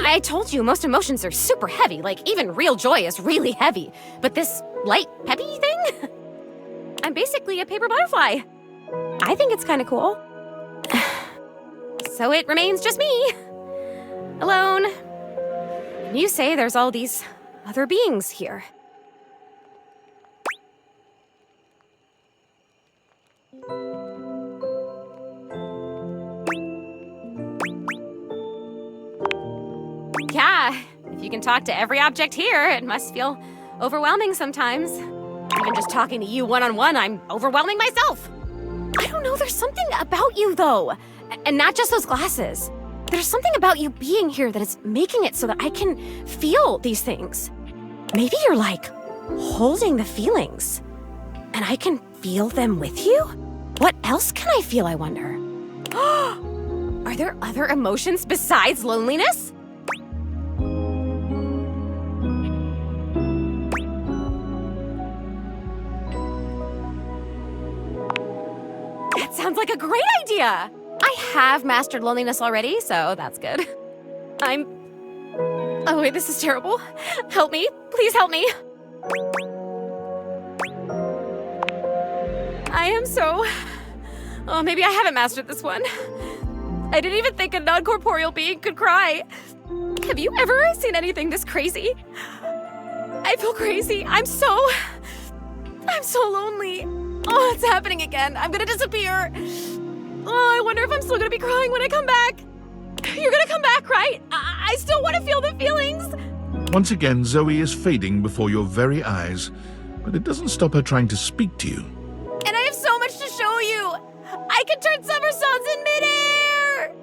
I told you, most emotions are super heavy. Like, even real joy is really heavy. But this light, peppy thing? I'm basically a paper butterfly. I think it's kind of cool. So it remains just me. Alone. And you say there's all these other beings here. Yeah, if you can talk to every object here, it must feel overwhelming sometimes. Even just talking to you one-on-one, I'm overwhelming myself. I don't know, there's something about you, though. And not just those glasses. There's something about you being here that is making it so that I can feel these things. Maybe you're like holding the feelings, and I can feel them with you? What else can I feel, I wonder? Are there other emotions besides loneliness? That sounds like a great idea! I have mastered loneliness already, so that's good. Oh wait, this is terrible. Help me, please help me. I am so... Oh, maybe I haven't mastered this one. I didn't even think a non-corporeal being could cry. Have you ever seen anything this crazy? I feel crazy. I'm so lonely. Oh, it's happening again. I'm gonna disappear. Oh, I wonder if I'm still gonna be crying when I come back. You're gonna come back, right? I still want to feel the feelings. Once again, Zoe is fading before your very eyes, but it doesn't stop her trying to speak to you. And I have so much to show you. I can turn somersaults in midair.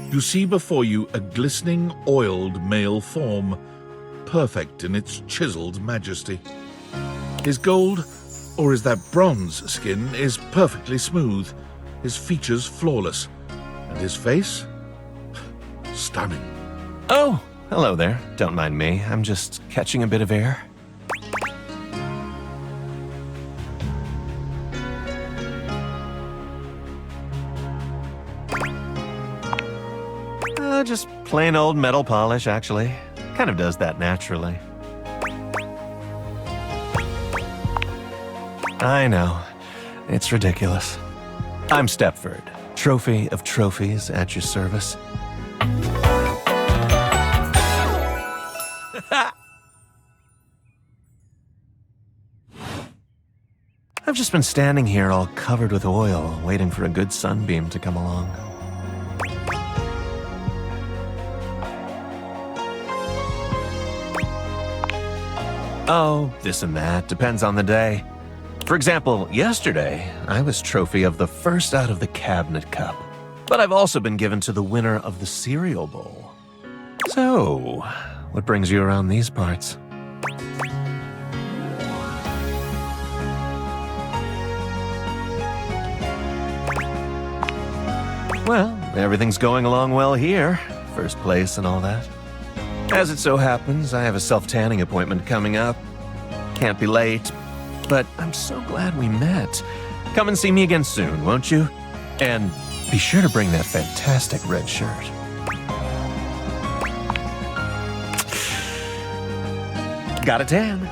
You see before you a glistening, oiled male form, perfect in its chiseled majesty. His gold, or is that bronze skin, is perfectly smooth, his features flawless, and his face? Stunning. Oh, hello there. Don't mind me. I'm just catching a bit of air. Just plain old metal polish, actually. Kind of does that naturally. I know. It's ridiculous. I'm Stepford, trophy of trophies at your service. I've just been standing here all covered with oil, waiting for a good sunbeam to come along. Oh, this and that, depends on the day. For example, yesterday, I was trophy of the first out of the cabinet cup. But I've also been given to the winner of the cereal bowl. So, what brings you around these parts? Well, everything's going along well here. First place and all that. As it so happens, I have a self-tanning appointment coming up. Can't be late, but I'm so glad we met. Come and see me again soon, won't you? And be sure to bring that fantastic red shirt. Got a tan.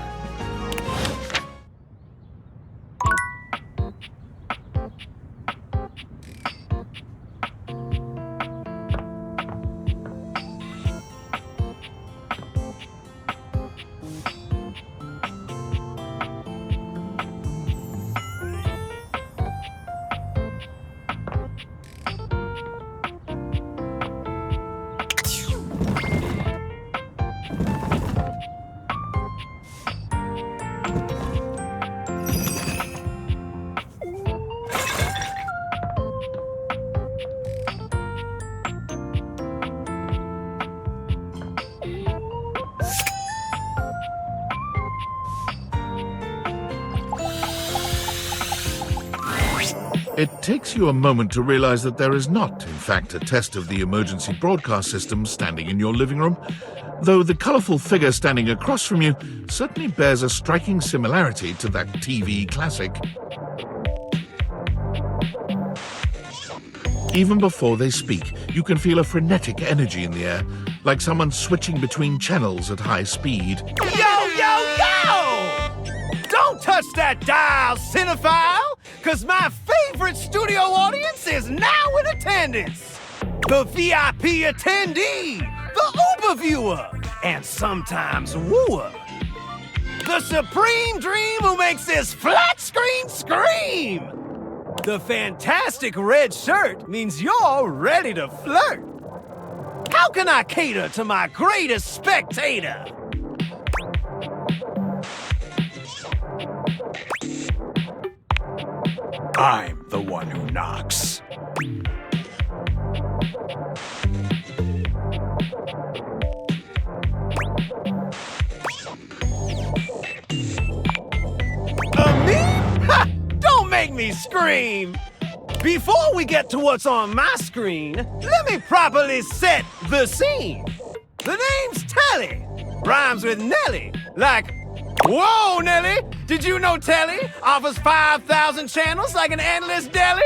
It takes you a moment to realize that there is not, in fact, a test of the emergency broadcast system standing in your living room, though the colorful figure standing across from you certainly bears a striking similarity to that TV classic. Even before they speak, you can feel a frenetic energy in the air, like someone switching between channels at high speed. Yo, yo, yo! Don't touch that dial, cinephile! Because my favorite studio audience is now in attendance. The VIP attendee, the Uber viewer, and sometimes wooer. The supreme dream who makes this flat screen scream. The fantastic red shirt means you're ready to flirt. How can I cater to my greatest spectator? I'm the one who knocks. Amir? Ha! Don't make me scream! Before we get to what's on my screen, let me properly set the scene. The name's Telly. Rhymes with Nelly, like, whoa, Nelly! Did you know Telly offers 5,000 channels like an endless deli?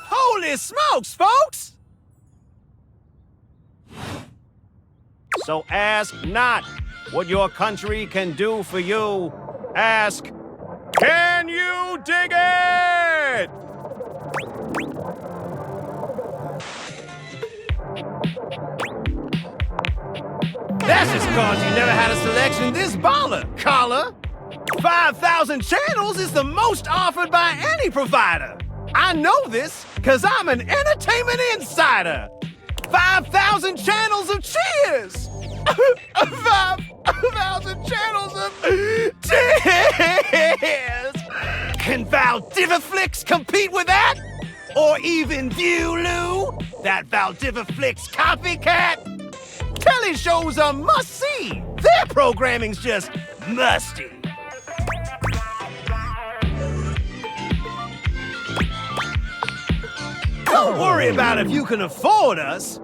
Holy smokes, folks! So ask not what your country can do for you. Ask, can you dig it? That's just cause you never had a selection this baller, caller. 5,000 channels is the most offered by any provider. I know this cause I'm an entertainment insider. 5,000 channels of cheers. 5,000 channels of tears. Can Val Divaflix compete with that? Or even Viewloo? That Valdiviflix copycat? Telly shows are must-see. Their programming's just musty. Don't worry about if you can afford us.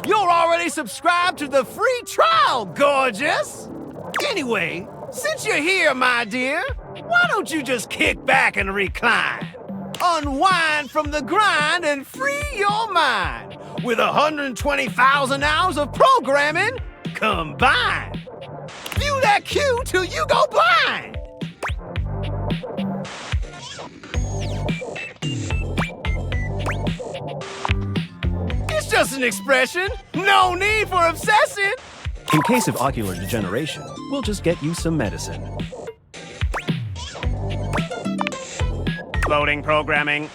You're already subscribed to the free trial, gorgeous. Anyway, since you're here, my dear, why don't you just kick back and recline? Unwind from the grind and free your mind with 120,000 hours of programming combined. View that cue till you go blind. It's just an expression. No need for obsessing. In case of ocular degeneration, we'll just get you some medicine. Loading programming,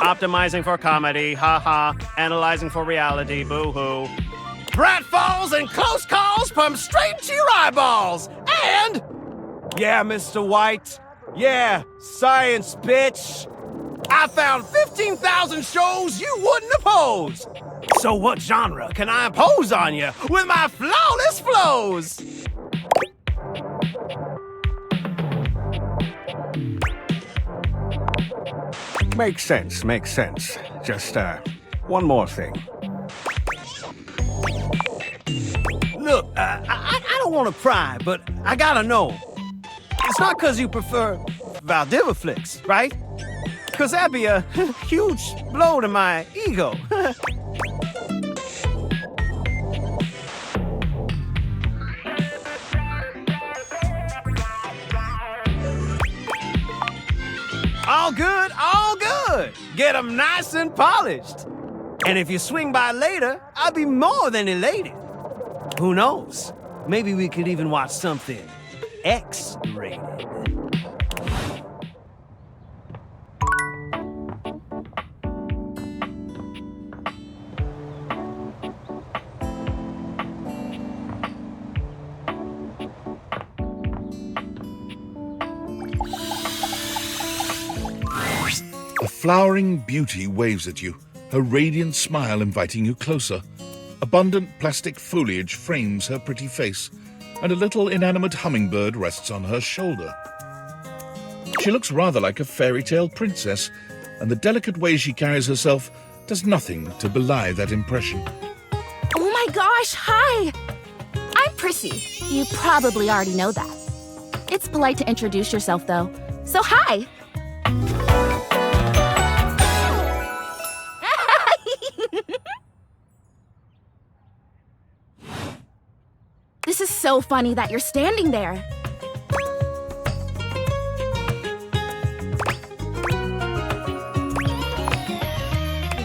optimizing for comedy, haha, analyzing for reality, boo-hoo. Pratfalls and close calls pump straight to your eyeballs, and... Yeah, Mr. White. Yeah, science, bitch. I found 15,000 shows you wouldn't oppose. So what genre can I impose on you with my flawless flows? Makes sense. Just, one more thing. Look, I don't want to pry, but I gotta know. It's not because you prefer Valdiviflix, right? Because that'd be a huge blow to my ego. All good, all good. Get them nice and polished. And if you swing by later, I'll be more than elated. Who knows? Maybe we could even watch something X-rated. A flowering beauty waves at you, her radiant smile inviting you closer. Abundant plastic foliage frames her pretty face, and a little inanimate hummingbird rests on her shoulder. She looks rather like a fairy tale princess, and the delicate way she carries herself does nothing to belie that impression. Oh my gosh, hi! I'm Prissy. You probably already know that. It's polite to introduce yourself, though. So hi! This is so funny that you're standing there.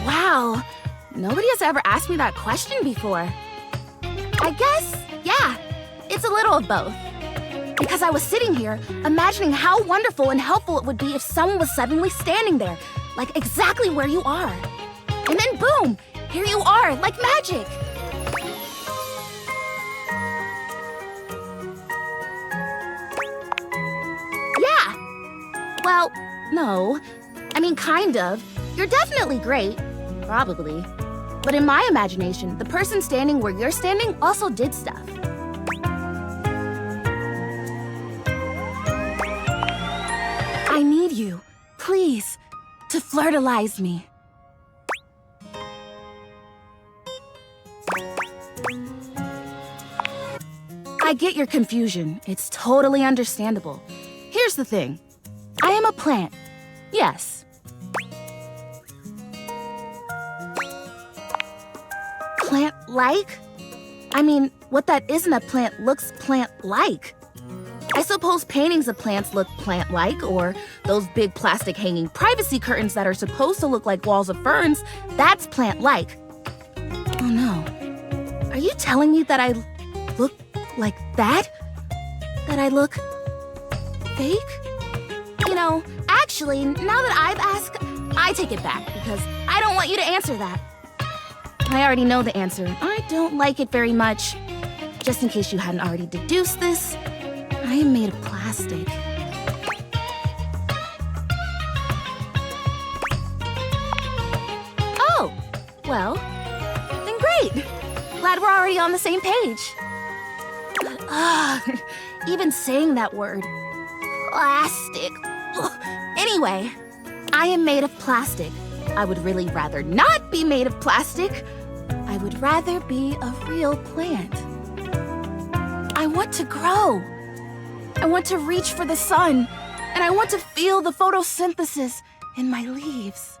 Wow, nobody has ever asked me that question before. I guess, yeah, it's a little of both. Because I was sitting here, imagining how wonderful and helpful it would be if someone was suddenly standing there, like exactly where you are. And then boom, here you are, like magic. Well, no. I mean, kind of. You're definitely great. Probably. But in my imagination, the person standing where you're standing also did stuff. I need you, please, to flirtalize me. I get your confusion. It's totally understandable. Here's the thing. I am a plant. Yes. Plant-like? I mean, what that isn't a plant looks plant-like. I suppose paintings of plants look plant-like, or those big plastic hanging privacy curtains that are supposed to look like walls of ferns, that's plant-like. Oh no. Are you telling me that I look like that? That I look fake? You know, actually, now that I've asked, I take it back because I don't want you to answer that. I already know the answer. I don't like it very much. Just in case you hadn't already deduced this, I am made of plastic. Well, then great. Glad we're already on the same page. Even saying that word. Plastic. Ugh. Anyway, I am made of plastic. I would really rather not be made of plastic. I would rather be a real plant. I want to grow. I want to reach for the sun. And I want to feel the photosynthesis in my leaves.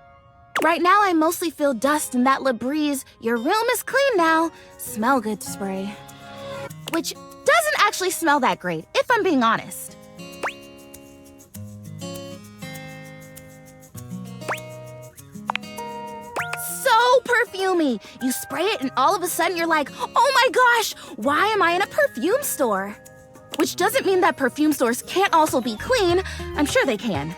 Right now, I mostly feel dust and that Labreeze, your room is clean now, smell good spray. Which doesn't actually smell that great, if I'm being honest. So perfumey. You spray it and all of a sudden you're like, oh my gosh, why am I in a perfume store? Which doesn't mean that perfume stores can't also be clean. I'm sure they can.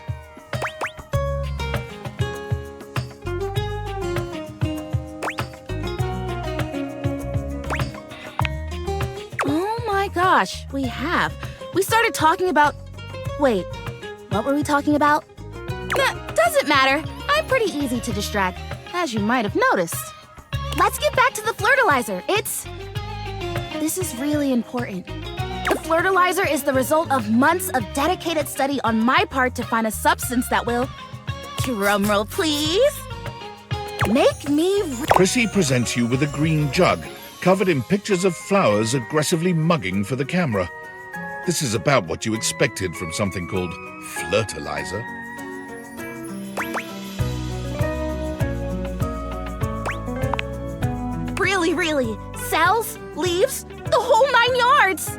Oh my gosh, we have. We started talking about... Wait, what were we talking about? Nah, doesn't matter. I'm pretty easy to distract, as you might have noticed. Let's get back to the flirtilizer. This is really important. The flirtilizer is the result of months of dedicated study on my part to find a substance that will, drumroll please, make me... Prissy presents you with a green jug, covered in pictures of flowers aggressively mugging for the camera. This is about what you expected from something called flirtilizer. Really, cells, leaves, the whole 9 yards.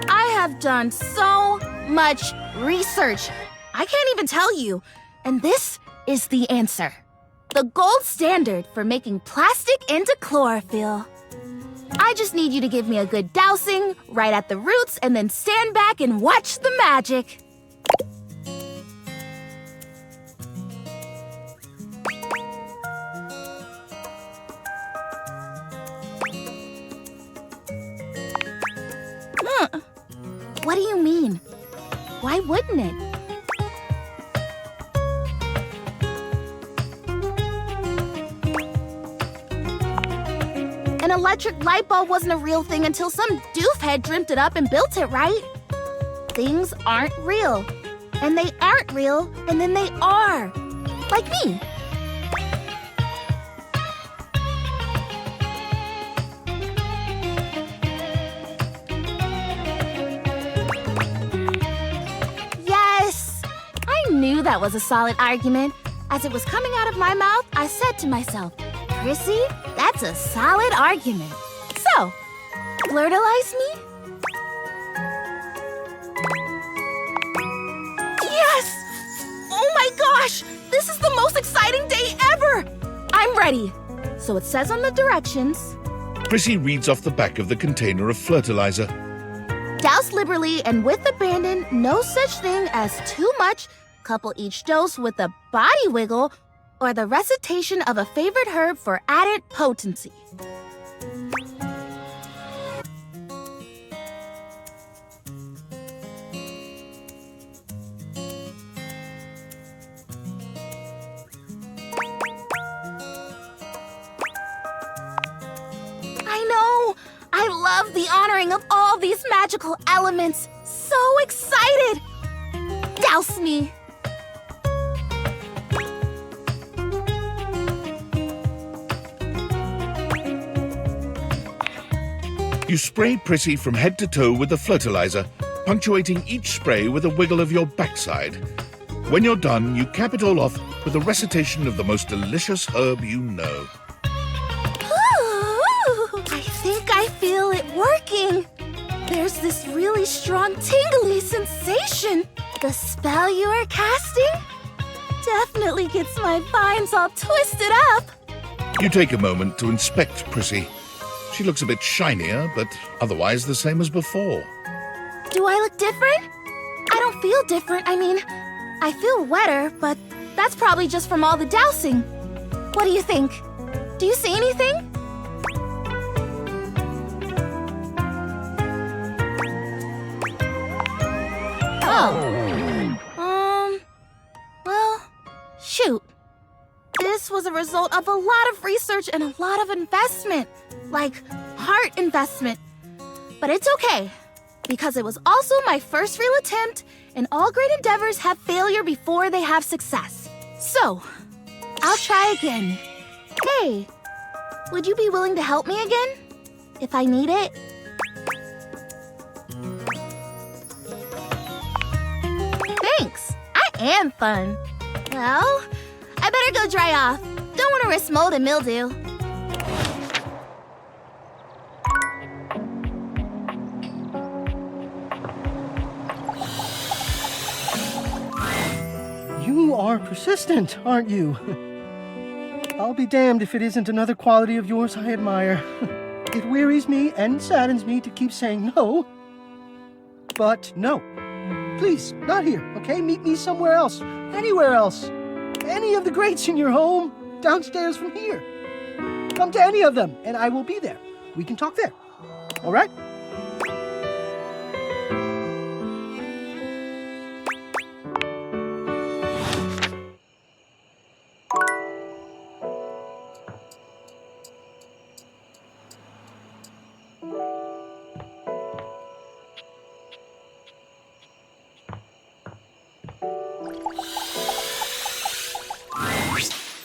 I have done so much research. I can't even tell you. And this is the answer. The gold standard for making plastic into chlorophyll. I just need you to give me a good dousing right at the roots and then stand back and watch the magic. What do you mean? Why wouldn't it? An electric light bulb wasn't a real thing until some doofhead dreamt it up and built it, right? Things aren't real. And they aren't real, and then they are. Like me. That was a solid argument. As it was coming out of my mouth, I said to myself, Prissy, that's a solid argument. So, flirtilize me? Yes! Oh my gosh! This is the most exciting day ever! I'm ready. So it says on the directions. Prissy reads off the back of the container of flirtilizer. Douse liberally and with abandon, no such thing as too much. Couple each dose with a body wiggle or the recitation of a favorite herb for added potency. I know! I love the honoring of all these magical elements. So excited! Douse me! You spray Prissy from head to toe with the flirtilizer, punctuating each spray with a wiggle of your backside. When you're done, you cap it all off with a recitation of the most delicious herb you know. Ooh, I think I feel it working. There's this really strong tingly sensation. The spell you are casting definitely gets my vines all twisted up. You take a moment to inspect Prissy. She looks a bit shinier, but otherwise the same as before. Do I look different? I don't feel different. I mean, I feel wetter, but that's probably just from all the dousing. What do you think? Do you see anything? Oh. Well, shoot. This this was a result of a lot of research and a lot of investment. Like, heart investment. But it's okay, because it was also my first real attempt, and all great endeavors have failure before they have success. So, I'll try again. Hey, would you be willing to help me again? If I need it? Thanks, I am fun. Well, I better go dry off. Don't want to risk mold and mildew. You are persistent, aren't you? I'll be damned if it isn't another quality of yours I admire. It wearies me and saddens me to keep saying no. But no. Please, not here, okay? Meet me somewhere else. Anywhere else. Any of the greats in your home. Downstairs from here. Come to any of them, and I will be there. We can talk there. All right?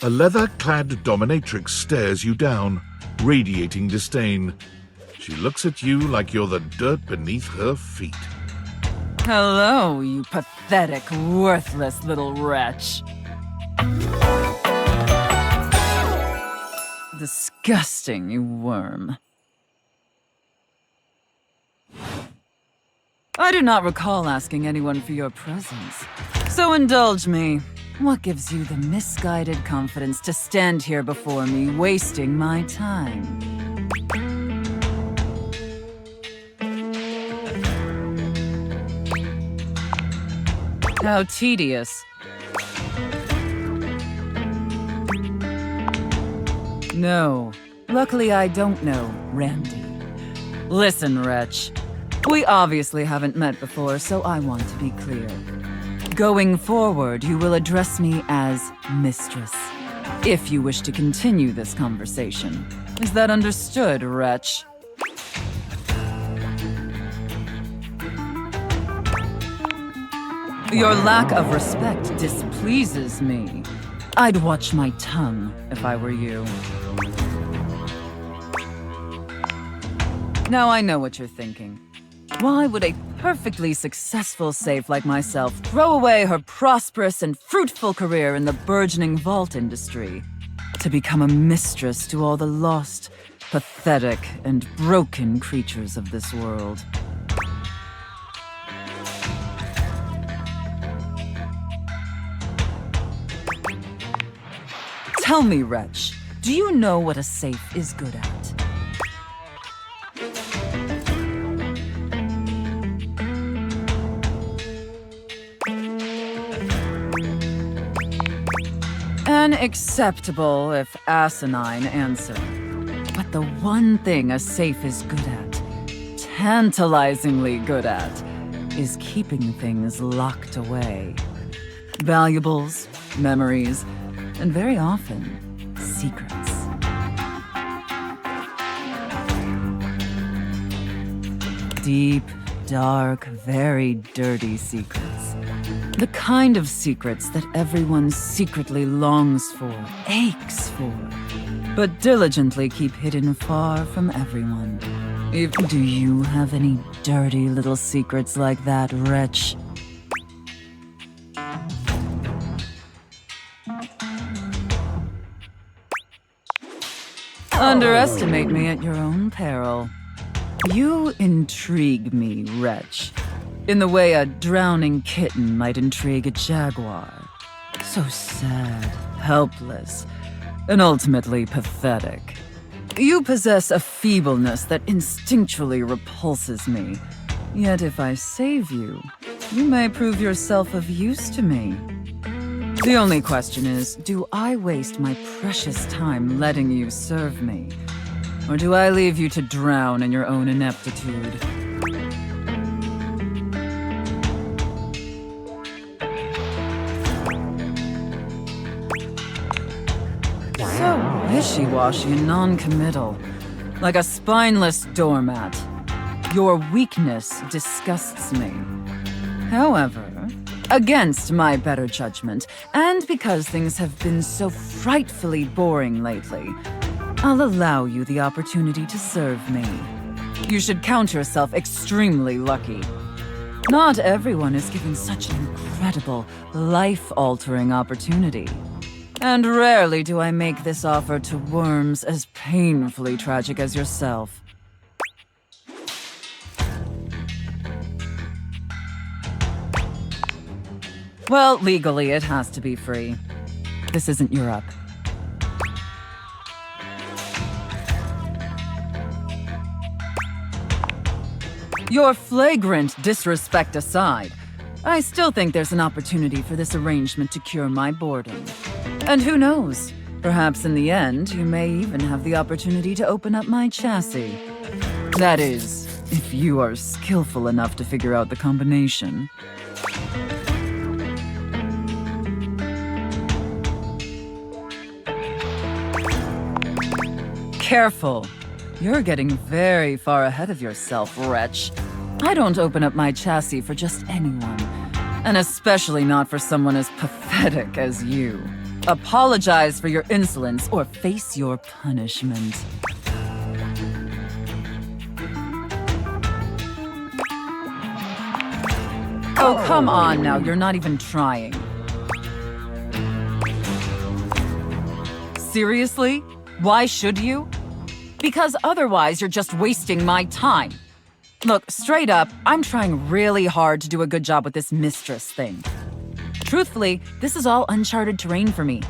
A leather-clad dominatrix stares you down, radiating disdain. She looks at you like you're the dirt beneath her feet. Hello, you pathetic, worthless little wretch. Disgusting, you worm. I do not recall asking anyone for your presence, so indulge me. What gives you the misguided confidence to stand here before me, wasting my time? How tedious. No, luckily I don't know Randy. Listen, wretch. We obviously haven't met before, so I want to be clear. Going forward, you will address me as Mistress, if you wish to continue this conversation. Is that understood, wretch? Your lack of respect displeases me. I'd watch my tongue if I were you. Now I know what you're thinking. Why would a perfectly successful safe like myself throw away her prosperous and fruitful career in the burgeoning vault industry to become a mistress to all the lost, pathetic, and broken creatures of this world? Tell me, wretch, do you know what a safe is good at? An acceptable, if asinine, answer. But the one thing a safe is good at, tantalizingly good at, is keeping things locked away. Valuables, memories, and very often, secrets. Deep, dark, very dirty secrets. The kind of secrets that everyone secretly longs for, aches for, but diligently keep hidden far from everyone. Do you have any dirty little secrets like that, wretch? Underestimate me at your own peril. You intrigue me, wretch, in the way a drowning kitten might intrigue a jaguar. So sad, helpless, and ultimately pathetic. You possess a feebleness that instinctually repulses me. Yet if I save you, you may prove yourself of use to me. The only question is, do I waste my precious time letting you serve me? Or do I leave you to drown in your own ineptitude? wishy-washy and non-committal, like a spineless doormat. Your weakness disgusts me. However, against my better judgment, and because things have been so frightfully boring lately, I'll allow you the opportunity to serve me. You should count yourself extremely lucky. Not everyone is given such an incredible, life-altering opportunity. And rarely do I make this offer to worms as painfully tragic as yourself. Well, legally, it has to be free. This isn't Europe. Your flagrant disrespect aside, I still think there's an opportunity for this arrangement to cure my boredom. And who knows? Perhaps in the end, you may even have the opportunity to open up my chassis. That is, if you are skillful enough to figure out the combination. Careful. You're getting very far ahead of yourself, wretch. I don't open up my chassis for just anyone. And especially not for someone as pathetic as you. Apologize for your insolence or face your punishment. Oh, come on now, you're not even trying. Seriously? Why should you? Because otherwise you're just wasting my time. Look, straight up, I'm trying really hard to do a good job with this mistress thing. Truthfully, this is all uncharted terrain for me.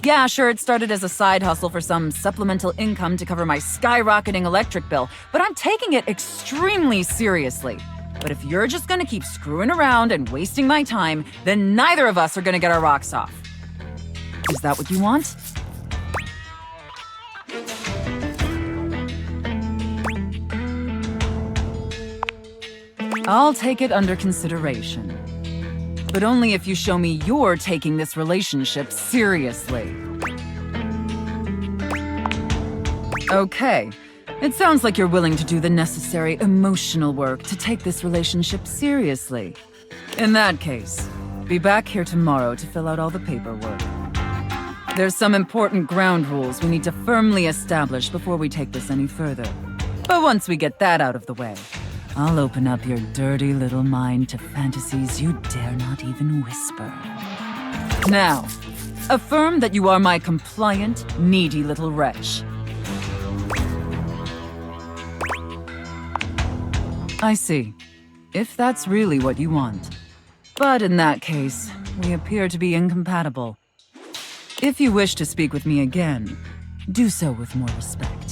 Yeah, sure, it started as a side hustle for some supplemental income to cover my skyrocketing electric bill, but I'm taking it extremely seriously. But if you're just gonna keep screwing around and wasting my time, then neither of us are gonna get our rocks off. Is that what you want? I'll take it under consideration. But only if you show me you're taking this relationship seriously. Okay. It sounds like you're willing to do the necessary emotional work to take this relationship seriously. In that case, be back here tomorrow to fill out all the paperwork. There's some important ground rules we need to firmly establish before we take this any further. But once we get that out of the way, I'll open up your dirty little mind to fantasies you dare not even whisper. Now, affirm that you are my compliant, needy little wretch. I see. If that's really what you want. But in that case, we appear to be incompatible. If you wish to speak with me again, do so with more respect.